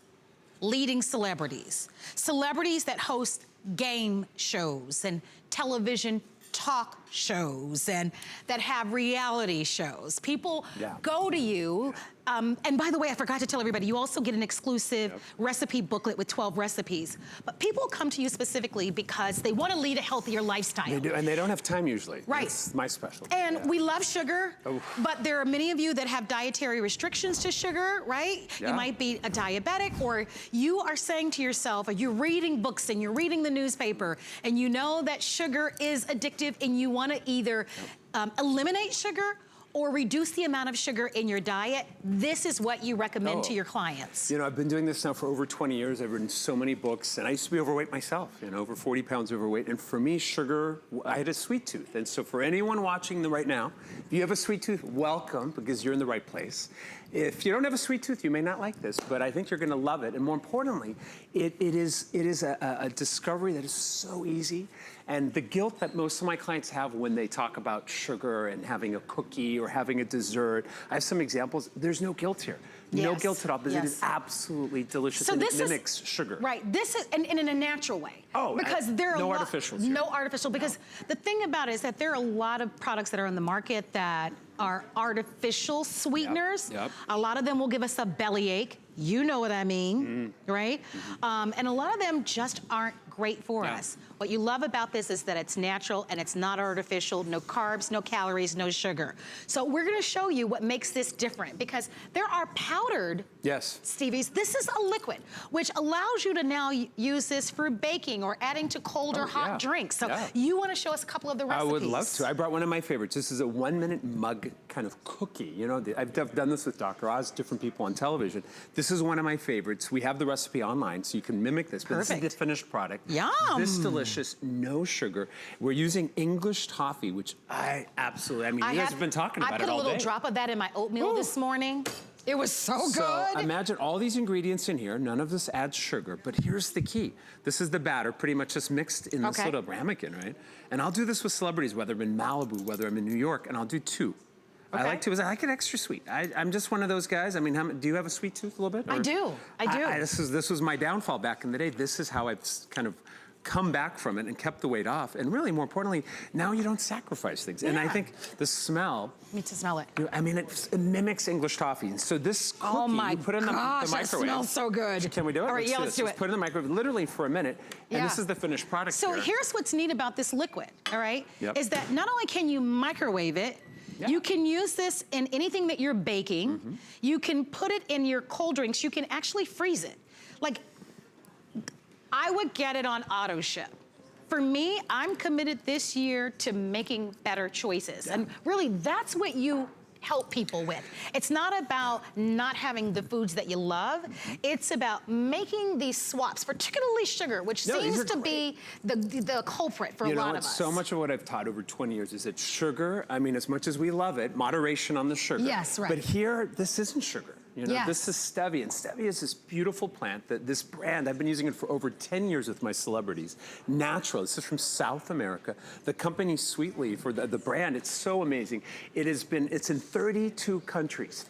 leading celebrities. Celebrities that host game shows and television talk shows and that have reality shows. People go to you And by the way, I forgot to tell everybody, you also get an exclusive recipe booklet with 12 recipes. But people come to you specifically because they want to lead a healthier lifestyle. They do, and they don't have time usually. Right. That's my specialty. And we love sugar, but there are many of you that have dietary restrictions to sugar, right? Yeah. You might be a diabetic, or you are saying to yourself, or you're reading books and you're reading the newspaper, and you know that sugar is addictive, and you want to either eliminate sugar or reduce the amount of sugar in your diet. This is what you recommend to your clients. You know, I've been doing this now for over 20 years. I've written so many books, and I used to be overweight myself, you know, over 40 pounds overweight. And for me, sugar, I had a sweet tooth. And so for anyone watching right now, if you have a sweet tooth, welcome, because you're in the right place. If you don't have a sweet tooth, you may not like this, but I think you're gonna love it. And more importantly, it is a discovery that is so easy. And the guilt that most of my clients have when they talk about sugar and having a cookie or having a dessert, I have some examples. There's no guilt here. No guilt at all, because it is absolutely delicious, so and this it mimics sugar. Right, this is, and in a natural way. Oh, because there are no artificials here. No artificial, because the thing about it is that there are a lot of products that are on the market that are artificial sweeteners. A lot of them will give us a bellyache. You know what I mean, right? And a lot of them just aren't great for us. What you love about this is that it's natural and it's not artificial, no carbs, no calories, no sugar. So we're gonna show you what makes this different, because there are powdered Stevies. This is a liquid, which allows you to now use this for baking or adding to cold or hot drinks. So you wanna show us a couple of the recipes? I would love to. I brought one of my favorites. This is a 1-minute mug kind of cookie. You know, I've done this with Dr. Oz, different people on television. This is one of my favorites. We have the recipe online, so you can mimic this, but this is the finished product. Yum! This delicious, no sugar. We're using English toffee, which I absolutely, I mean, you guys have been talking about it all day. I put a little drop of that in my oatmeal this morning. It was so good. So imagine all these ingredients in here. None of this adds sugar, but here's the key. This is the batter, pretty much just mixed in this little ramekin, right? And I'll do this with celebrities, whether I'm in Malibu, whether I'm in New York, and I'll do 2. I like to, I like it extra sweet. I'm just one of those guys. I mean, do you have a sweet tooth a little bit? I do. This was my downfall back in the day. This is how I've kind of come back from it and kept the weight off. And really, more importantly, now you don't sacrifice things. And I think the smell. Me to smell it. I mean, it mimics English toffee. So this cookie, you put in the microwave. It smells so good. Can we do it? All right, let's do it. Put it in the microwave literally for a minute. And this is the finished product. So here's what's neat about this liquid, all right? Is that not only can you microwave it, you can use this in anything that you're baking. You can put it in your cold drinks. You can actually freeze it. Like, I would get it on auto ship. For me, I'm committed this year to making better choices. And really, that's what you help people with. It's not about not having the foods that you love. It's about making these swaps, particularly sugar, which seems to be the culprit for a lot of us. So much of what I've taught over 20 years is that sugar, I mean, as much as we love it, moderation on the sugar. Yes, right. But here, this isn't sugar. You know, this is stevia, and stevia is this beautiful plant that this brand, I've been using it for over 10 years with my celebrities. Natural, this is from South America. The company Sweet Leaf, or the brand, it's so amazing. It's in 32 countries,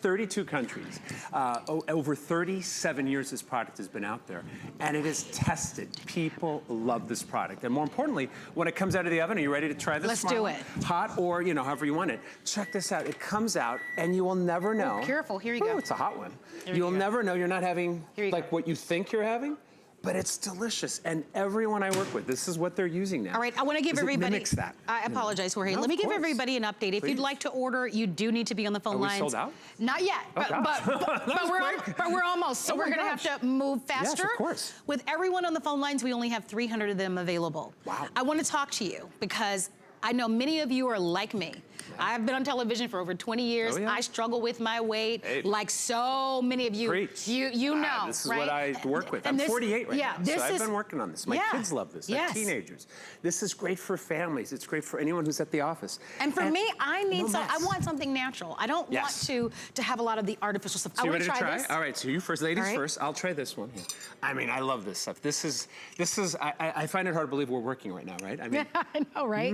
over 37 years this product has been out there, and it is tested. People love this product. And more importantly, when it comes out of the oven, are you ready to try this? Let's do it. Hot or, you know, however you want it. Check this out, it comes out, and you will never know. Oh, careful, here you go. It's a hot one. You'll never know you're not having like what you think you're having, but it's delicious. And everyone I work with, this is what they're using now. All right, I want to give everybody. It mimics that. I apologize, Jorge. Let me give everybody an update. If you'd like to order, you do need to be on the phone lines. Are we sold out? Not yet, but we're almost. So we're going to have to move faster. Yes, of course. With everyone on the phone lines, we only have 300 of them available. Wow. I want to talk to you because I know many of you are like me. I've been on television for over 20 years. I struggle with my weight, like so many of you. Preach. You know, this is what I work with. I'm 48 right now, so I've been working on this. My kids love this. They're teenagers. This is great for families. It's great for anyone who's at the office. And for me, I want something natural. I don't want to have a lot of the artificial stuff. So you ready to try? This. All right, so you first, ladies first. I'll try this one. I mean, I love this stuff. This is. I find it hard to believe we're working right now, right? I mean, I know, right?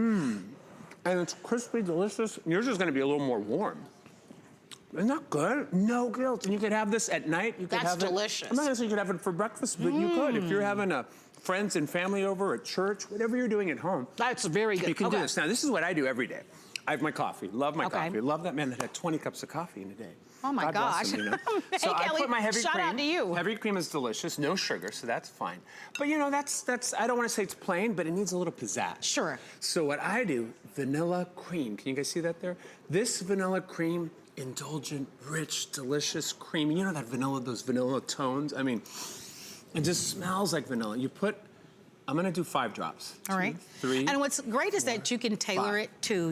And it's crispy, delicious. Yours is going to be a little more warm. Isn't that good? No guilt. And you could have this at night. You could have delicious. I'm not going to say you could have it for breakfast, but you could. If you're having friends and family over at church, whatever you're doing at home. That's very good. You can do this. Now, this is what I do every day. I have my coffee. Love my coffee. Love that man that had 20 cups of coffee in a day. Oh my God gosh. bless them, you know? So Hey, I Kelly, put my heavy shout cream. out to you. Heavy cream is delicious, no sugar, so that's fine. But you know, that's I don't want to say it's plain, but it needs a little pizzazz. Sure. So what I do, vanilla cream. Can you guys see that there? This vanilla cream, indulgent, rich, delicious cream. You know that vanilla, those vanilla tones? I mean, it just smells like vanilla. I'm gonna do 5 drops. All right. 2, 3. And what's great is that you can tailor 5. it to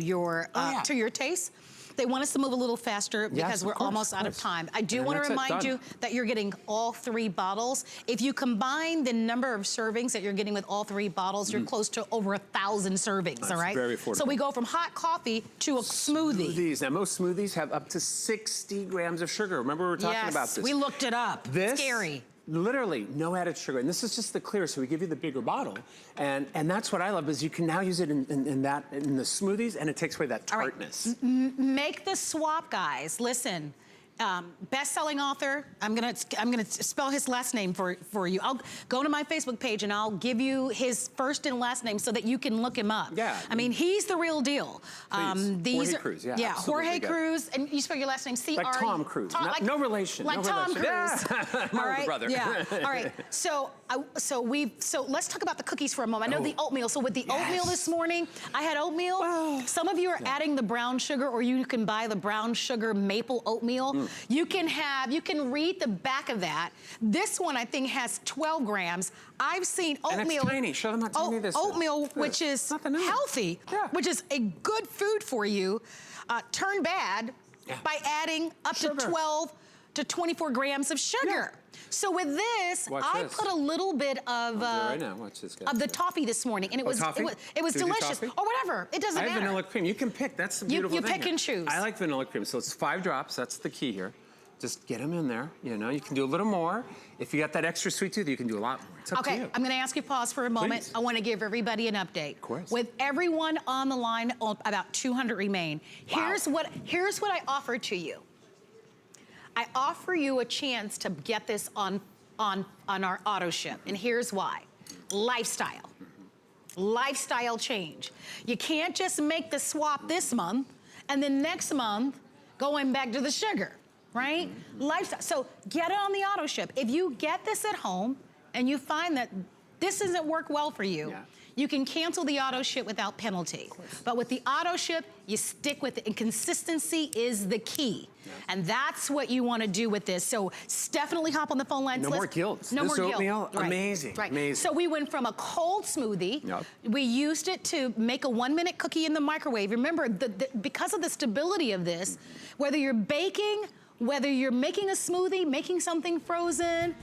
your taste. They want us to move a little faster because Yes, of we're course, almost of out of course. time. I do And want to that's it, remind done. you that you're getting all 3 bottles. If you combine the number of servings that you're getting with all 3 bottles, you're close to over 1,000 servings, That's all right? very affordable. So we go from hot coffee to a smoothie. Now, most smoothies have up to 60 grams of sugar. Remember we were talking about this. We looked it up. This, Scary. literally no added sugar. And this is just the clear, so we give you the bigger bottle. And that's what I love, is you can now use it in the smoothies, and it takes away that All right. tartness. Make the swap, guys. Listen. Best-selling author. I'm gonna spell his last name for you. I'll go to my Facebook page and I'll give you his first and last name so that you can look him up. Yeah. I mean, he's the real deal. Please. Jorge Cruz, yeah, absolutely, Jorge yeah. Cruz, and you spell your last name C-R. Like Tom Cruise. No relation. Like no Tom relation. Cruise. Yeah. My older brother. Yeah. All right. So let's talk about the cookies for a moment. I know the oatmeal. So with the oatmeal this morning, I had oatmeal. Some of you are adding the brown sugar, or you can buy the brown sugar maple oatmeal. You can read the back of that. This one I think has 12 grams. I've seen oatmeal. And it's tiny. Show them how tiny this is. Oatmeal, which is healthy, which is a good food for you, turn bad by adding up to 12 to 24 grams of sugar. So with this, I put a little bit of right now. Watch this, guys. of the toffee this morning, and it was delicious, or whatever. It doesn't I matter. have vanilla cream. You can pick. That's the beautiful thing. You pick and choose. I like vanilla cream, so it's 5 drops. That's the key here. Just get them in there. You know, you can do a little more. If you got that extra sweet tooth, you can do a lot more. It's up to you. I'm going to ask you to pause for a moment. Please. I want to give everybody an update. Of course. With everyone on the line, about 200 remain. Wow. Here's what I offer to you. I offer you a chance to get this on our auto ship, and here's why. Lifestyle. Lifestyle change. You can't just make the swap this month and then next month going back to the sugar, right? Lifestyle. So get it on the auto ship. If you get this at home and you find that this doesn't work well for you, you can cancel the auto ship without penalty. But with the auto ship, you stick with it, and consistency is the key. And that's what you want to do with this. So definitely hop on the phone lines. No more guilt. No more guilt. Oatmeal, amazing, amazing. So we went from a cold smoothie. We used it to make a 1-minute cookie in the microwave. Remember, because of the stability of this, whether you're baking, whether you're making a smoothie, making something frozen,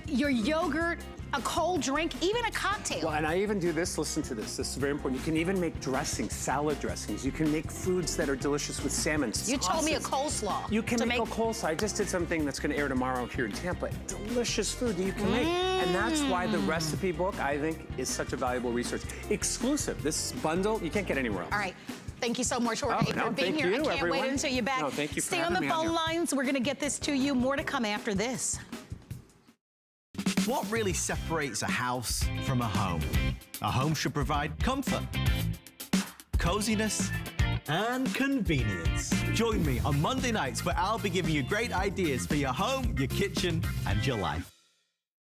your yogurt, a cold drink, even a cocktail. Well, and I even do this, listen to this. This is very important. You can even make dressings, salad dressings. You can make foods that are delicious with salmon, You told me a coleslaw. You can make a coleslaw. I just did something that's gonna air tomorrow here in Tampa. Delicious food that you can make. And that's why the recipe book, I think, is such a valuable resource. Exclusive. This bundle, you can't get anywhere else. All right. Thank you so much, Jorge, for being here. I can't wait until you're back. No, thank you for Stay on having the me on phone here. lines. We're gonna get this to you. More to come after this. What really separates a house from a home? A home should provide comfort, coziness, and convenience. Join me on Monday nights where I'll be giving you great ideas for your home, your kitchen, and your life.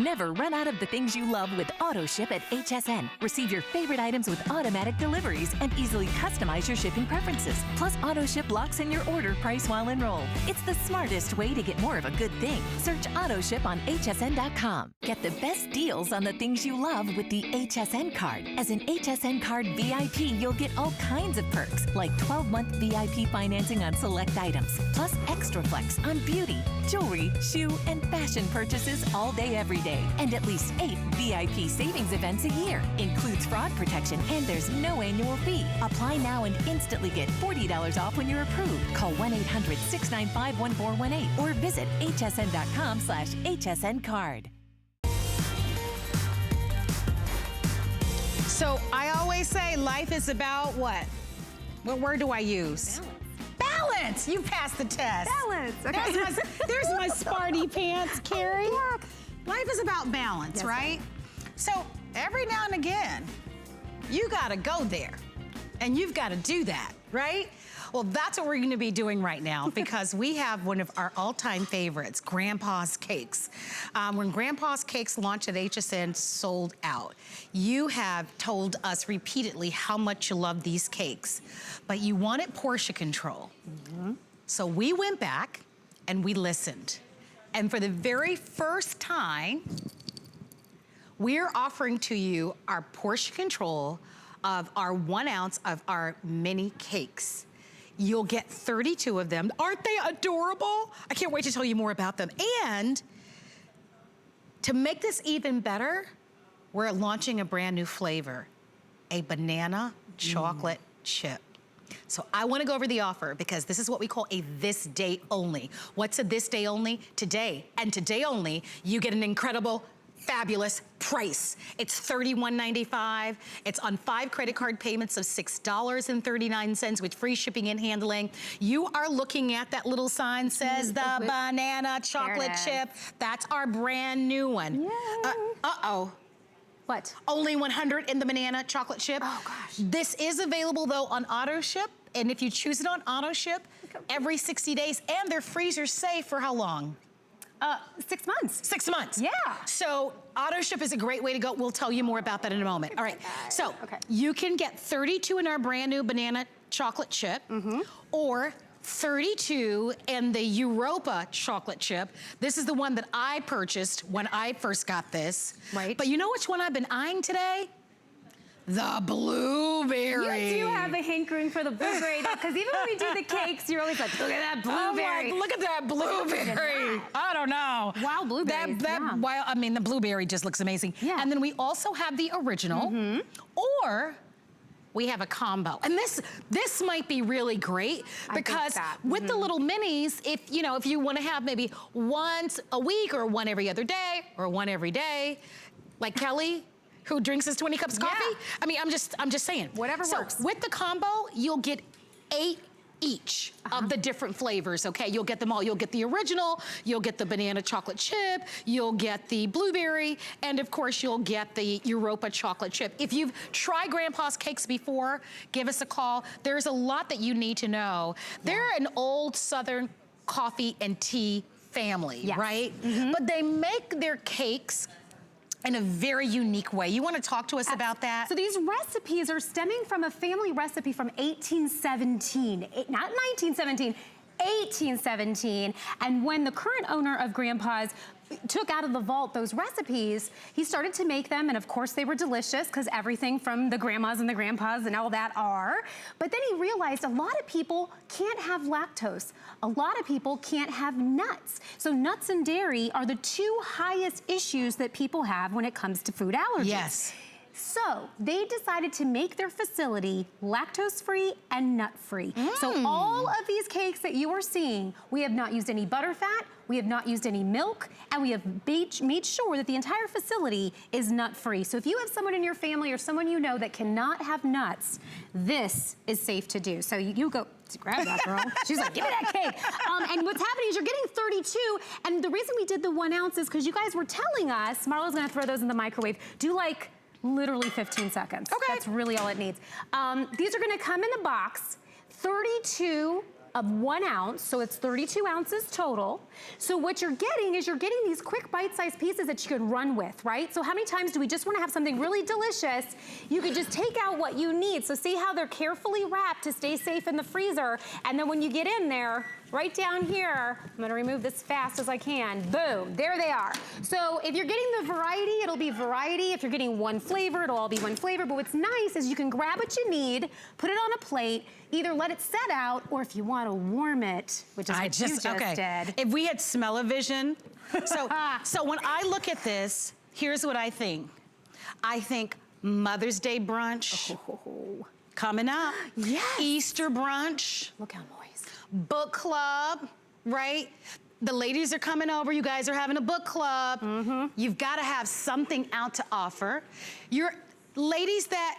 Never run out of the things you love with AutoShip at HSN. Receive your favorite items with automatic deliveries and easily customize your shipping preferences. Plus, AutoShip locks in your order price while enrolled. It's the smartest way to get more of a good thing. Search AutoShip on hsn.com. Get the best deals on the things you love with the HSN card. As an HSN card VIP, you'll get all kinds of perks, like 12-month VIP financing on select items, plus extra flex on beauty, jewelry, shoe, and fashion purchases all day, every day, and at least 8 VIP savings events a year. Includes fraud protection, and there's no annual fee. Apply now and instantly get $40 off when you're approved. Call 1-800-695-1418 or visit hsn.com/hsncard. So I always say life is about what? What word do I use? Balance. You passed the test. Balance. Okay. There's my Sparty pants, Carrie. Life is about balance, right? So every now and again, you gotta go there, and you've gotta do that, right? Well, that's what we're gonna be doing right now because we have one of our all-time favorites, Grandpa's Cakes. When Grandpa's Cakes launched at HSN, sold out. You have told us repeatedly how much you love these cakes, but you wanted portion control. So we went back and we listened. And for the very first time, we're offering to you our portion control of our 1 ounce of our mini cakes. You'll get 32 of them. Aren't they adorable? I can't wait to tell you more about them. And to make this even better, we're launching a brand new flavor, a banana chocolate chip. So I wanna go over the offer because this is what we call a this day only. What's a this day only? Today, and today only, you get an incredible, fabulous price. It's $31.95. It's on 5 credit card payments of $6.39 with free shipping and handling. You are looking at that little sign says the banana chocolate chip. That's our brand new one. Uh-oh. What? Only 100 in the banana chocolate chip. Oh gosh. This is available though on auto ship. And if you choose it on auto ship, every 60 days, and they're freezer safe for how long? 6 months. 6 months. Yeah. So auto ship is a great way to go. We'll tell you more about that in a moment. All right. So you can get 32 in our brand new banana chocolate chip, or 32 in the Europa chocolate chip. This is the one that I purchased when I first got this. Right. But you know which one I've been eyeing today? The blueberry. You do have a hankering for the blueberry though, because even when we do the cakes, you're always like, look at that blueberry. I'm like, look at that blueberry. I don't know. Wild blueberries. I mean, the blueberry just looks amazing. Yeah. And then we also have the original, or we have a combo. And this might be really great because with the little minis, if you want to have maybe once a week or one every other day or one every day, like Kelly, who drinks his 20 cups of coffee. I mean, I'm just saying. Whatever works. So with the combo, you'll get 8 each of the different flavors, okay? You'll get them all. You'll get the original, you'll get the banana chocolate chip, you'll get the blueberry, and of course you'll get the Europa chocolate chip. If you've tried Grandpa's Cakes before, give us a call. There's a lot that you need to know. They're an old Southern coffee and tea family, right? But they make their cakes in a very unique way. You wanna talk to us about that? So these recipes are stemming from a family recipe from 1817, not 1917, 1817. And when the current owner of Grandpa's took out of the vault those recipes, he started to make them, and of course they were delicious because everything from the grandmas and the grandpas and all that are. But then he realized a lot of people can't have lactose. A lot of people can't have nuts. So nuts and dairy are the 2 highest issues that people have when it comes to food allergies. Yes. So they decided to make their facility lactose-free and nut-free. So all of these cakes that you are seeing, we have not used any butterfat, we have not used any milk, and we have made sure that the entire facility is nut-free. So if you have someone in your family or someone you know that cannot have nuts, this is safe to do. So you go, grab that girl. She's like, give me that cake. And what's happening is you're getting 32, and the reason we did the 1 ounce is because you guys were telling us, Marlo's gonna throw those in the microwave, do like literally 15 seconds. Okay. That's really all it needs. These are gonna come in a box, 32 of 1 ounce, so it's 32 ounces total. So what you're getting is you're getting these quick bite-sized pieces that you can run with, right? So how many times do we just wanna have something really delicious? You could just take out what you need. So see how they're carefully wrapped to stay safe in the freezer, and then when you get in there, right down here, I'm gonna remove this fast as I can. Boom, there they are. So if you're getting the variety, it'll be variety. If you're getting one flavor, it'll all be one flavor. But what's nice is you can grab what you need, put it on a plate, either let it set out, or if you want to warm it, which is what you just did. If we had smell-o-vision, so when I look at this, here's what I think. I think Mother's Day brunch coming up. Yes. Easter brunch. Look how moist. Book club, right? The ladies are coming over, you guys are having a book club. You've gotta have something out to offer. You're ladies that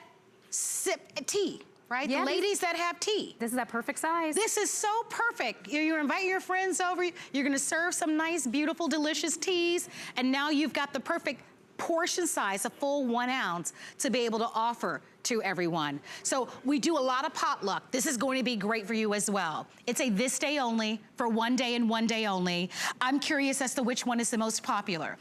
sip tea, right? Yeah, the ladies that have tea. This is that perfect size. This is so perfect. You're inviting your friends over, you're gonna serve some nice, beautiful, delicious teas, and now you've got the perfect portion size, a full 1 ounce, to be able to offer to everyone. So we do a lot of potluck. This is going to be great for you as well. It's a this day only, for 1 day and 1 day only. I'm curious as to which one is the most popular.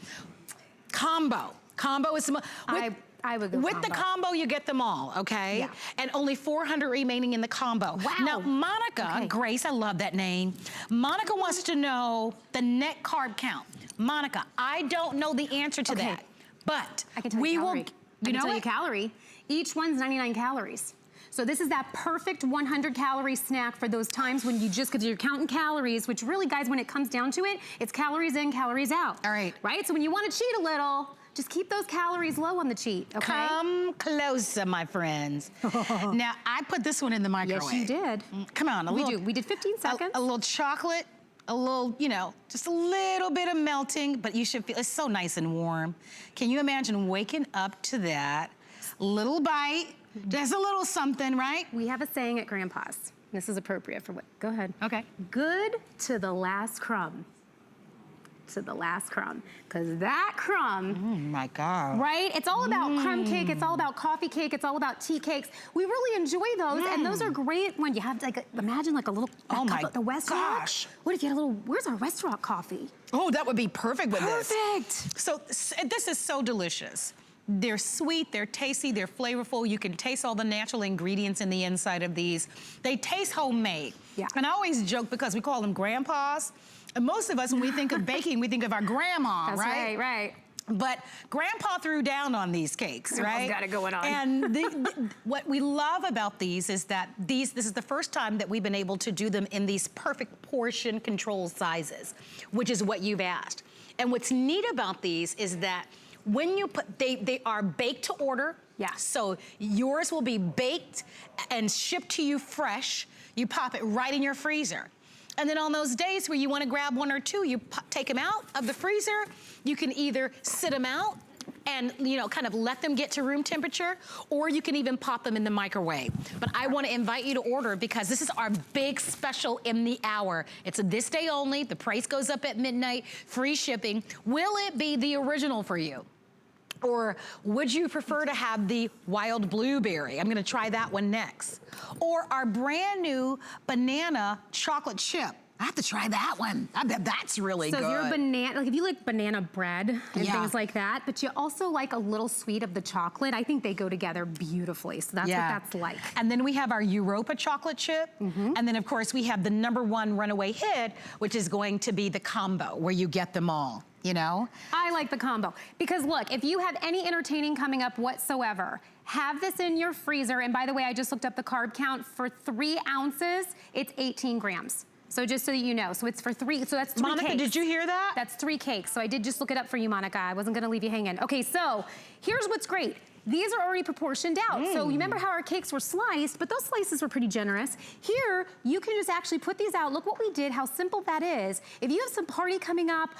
Combo. Combo is the most. I would go with combo. The combo, you get them all, okay? Yeah. And only 400 remaining in the combo. Wow. Now, Monica, Grace, I love that name. Monica wants to know the net carb count. Monica, I don't know the answer to that, but I can tell you calorie. You know I can tell you calorie. Each one's 99 calories. So this is that perfect 100 calorie snack for those times when you just, because you're counting calories, which really, guys, when it comes down to it, it's calories in, calories out. All right. Right? So when you want to cheat a little, just keep those calories low on the cheat, okay? Come closer, my friends. Now, I put this one in the microwave. Yes, you did. Come on, We did 15 seconds. A little chocolate, a little, you know, just a little bit of melting, but you should feel, it's so nice and warm. Can you imagine waking up to that? Little bite, just a little something, right? We have a saying at Grandpa's. This is appropriate for what, go ahead. Okay. Good to the last crumb. To the last crumb, because that crumb, Oh my God. right? It's all about crumb cake, it's all about coffee cake, it's all about tea cakes. We really enjoy those, and those are great when you have like, imagine like a little, Oh my cup of the West Rock. gosh. What if you had a little, where's our West Rock coffee? Oh, that would be perfect with this. Perfect. So this is so delicious. They're sweet, they're tasty, they're flavorful. You can taste all the natural ingredients in the inside of these. They taste homemade. Yeah. And I always joke because we call them grandpas. And most of us, when we think of baking, we think of our grandma, That's right? right. But Grandpa threw down on these cakes, right? Got it going on. And what we love about these is that this is the first time that we've been able to do them in these perfect portion control sizes, which is what you've asked. And what's neat about these is that when you put, they are baked to order. Yeah. So yours will be baked and shipped to you fresh. You pop it right in your freezer. And then on those days where you want to grab one or two, you take them out of the freezer. You can either sit them out and, you know, kind of let them get to room temperature, or you can even pop them in the microwave. But I want to invite you to order because this is our big special in the hour. It's a this day only. The price goes up at midnight, free shipping. Will it be the original for you? Or would you prefer to have the wild blueberry? I'm gonna try that one next. Or our brand new banana chocolate chip. I have to try that one. I bet that's really good. So if you're a banana, like if you like banana bread and Yeah. things like that, but you also like a little sweet of the chocolate, I think they go together beautifully. So that's what that's like. And then we have our Europa chocolate chip. And then of course we have the #1 runaway hit, which is going to be the combo where you get them all, you know? I like the combo. Because look, if you have any entertaining coming up whatsoever, have this in your freezer. And by the way, I just looked up the carb count. For 3 ounces, it's 18 grams. So just so that you know, so it's for 3, so that's 3 Monica, cakes. did you hear that? That's 3 cakes. So I did just look it up for you, Monica. I wasn't gonna leave you hanging. Okay, so here's what's great. These are already proportioned out. So you remember how our cakes were sliced, but those slices were pretty generous. Here, you can just actually put these out. Look what we did, how simple that is. If you have some party coming up,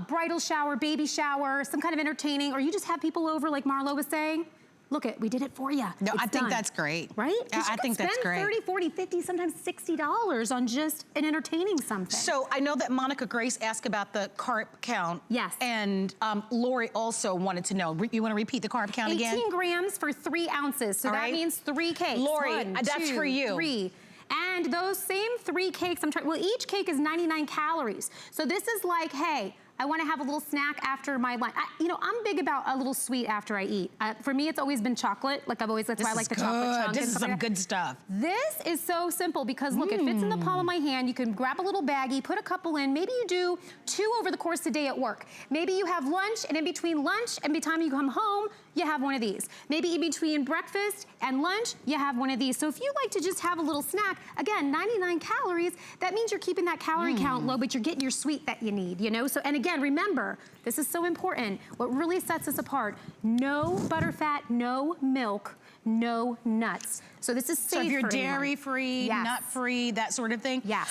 bridal shower, baby shower, some kind of entertaining, or you just have people over like Marlo was saying, look we did it for you. No, It's I think done. that's great. Right? Yeah, I think that's great. Spend 30, 40, 50, sometimes $60 on just an entertaining something. So I know that Monica Grace asked about the carb count. Yes. And Lori also wanted to know. You want to repeat the carb count 18 again? grams for 3 ounces. So All that right. means 3 cakes. Lori, 1, that's 2, for you. 3. And those same 3 cakes, well, each cake is 99 calories. So this is like, hey, I want to have a little snack after my lunch. You know, I'm big about a little sweet after I eat. For me, it's always been chocolate. Like that's why I like the chocolate chunk. This is some good stuff. This is so simple because look, it fits in the palm of my hand. You can grab a little baggie, put a couple in. Maybe you do 2 over the course of the day at work. Maybe you have lunch, and in between lunch and by the time you come home, you have one of these. Maybe in between breakfast and lunch, you have one of these. So if you like to just have a little snack, again, 99 calories, that means you're keeping that calorie count low, but you're getting your sweet that you need, you know? So, and again, remember, this is so important. What really sets us apart, no butterfat, no milk, no nuts. So this is safe So if you're for anyone. dairy-free, Yes. nut-free, that sort of thing? Yes.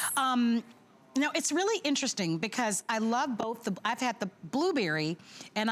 Now, it's really interesting because I love both. I've had the blueberry, and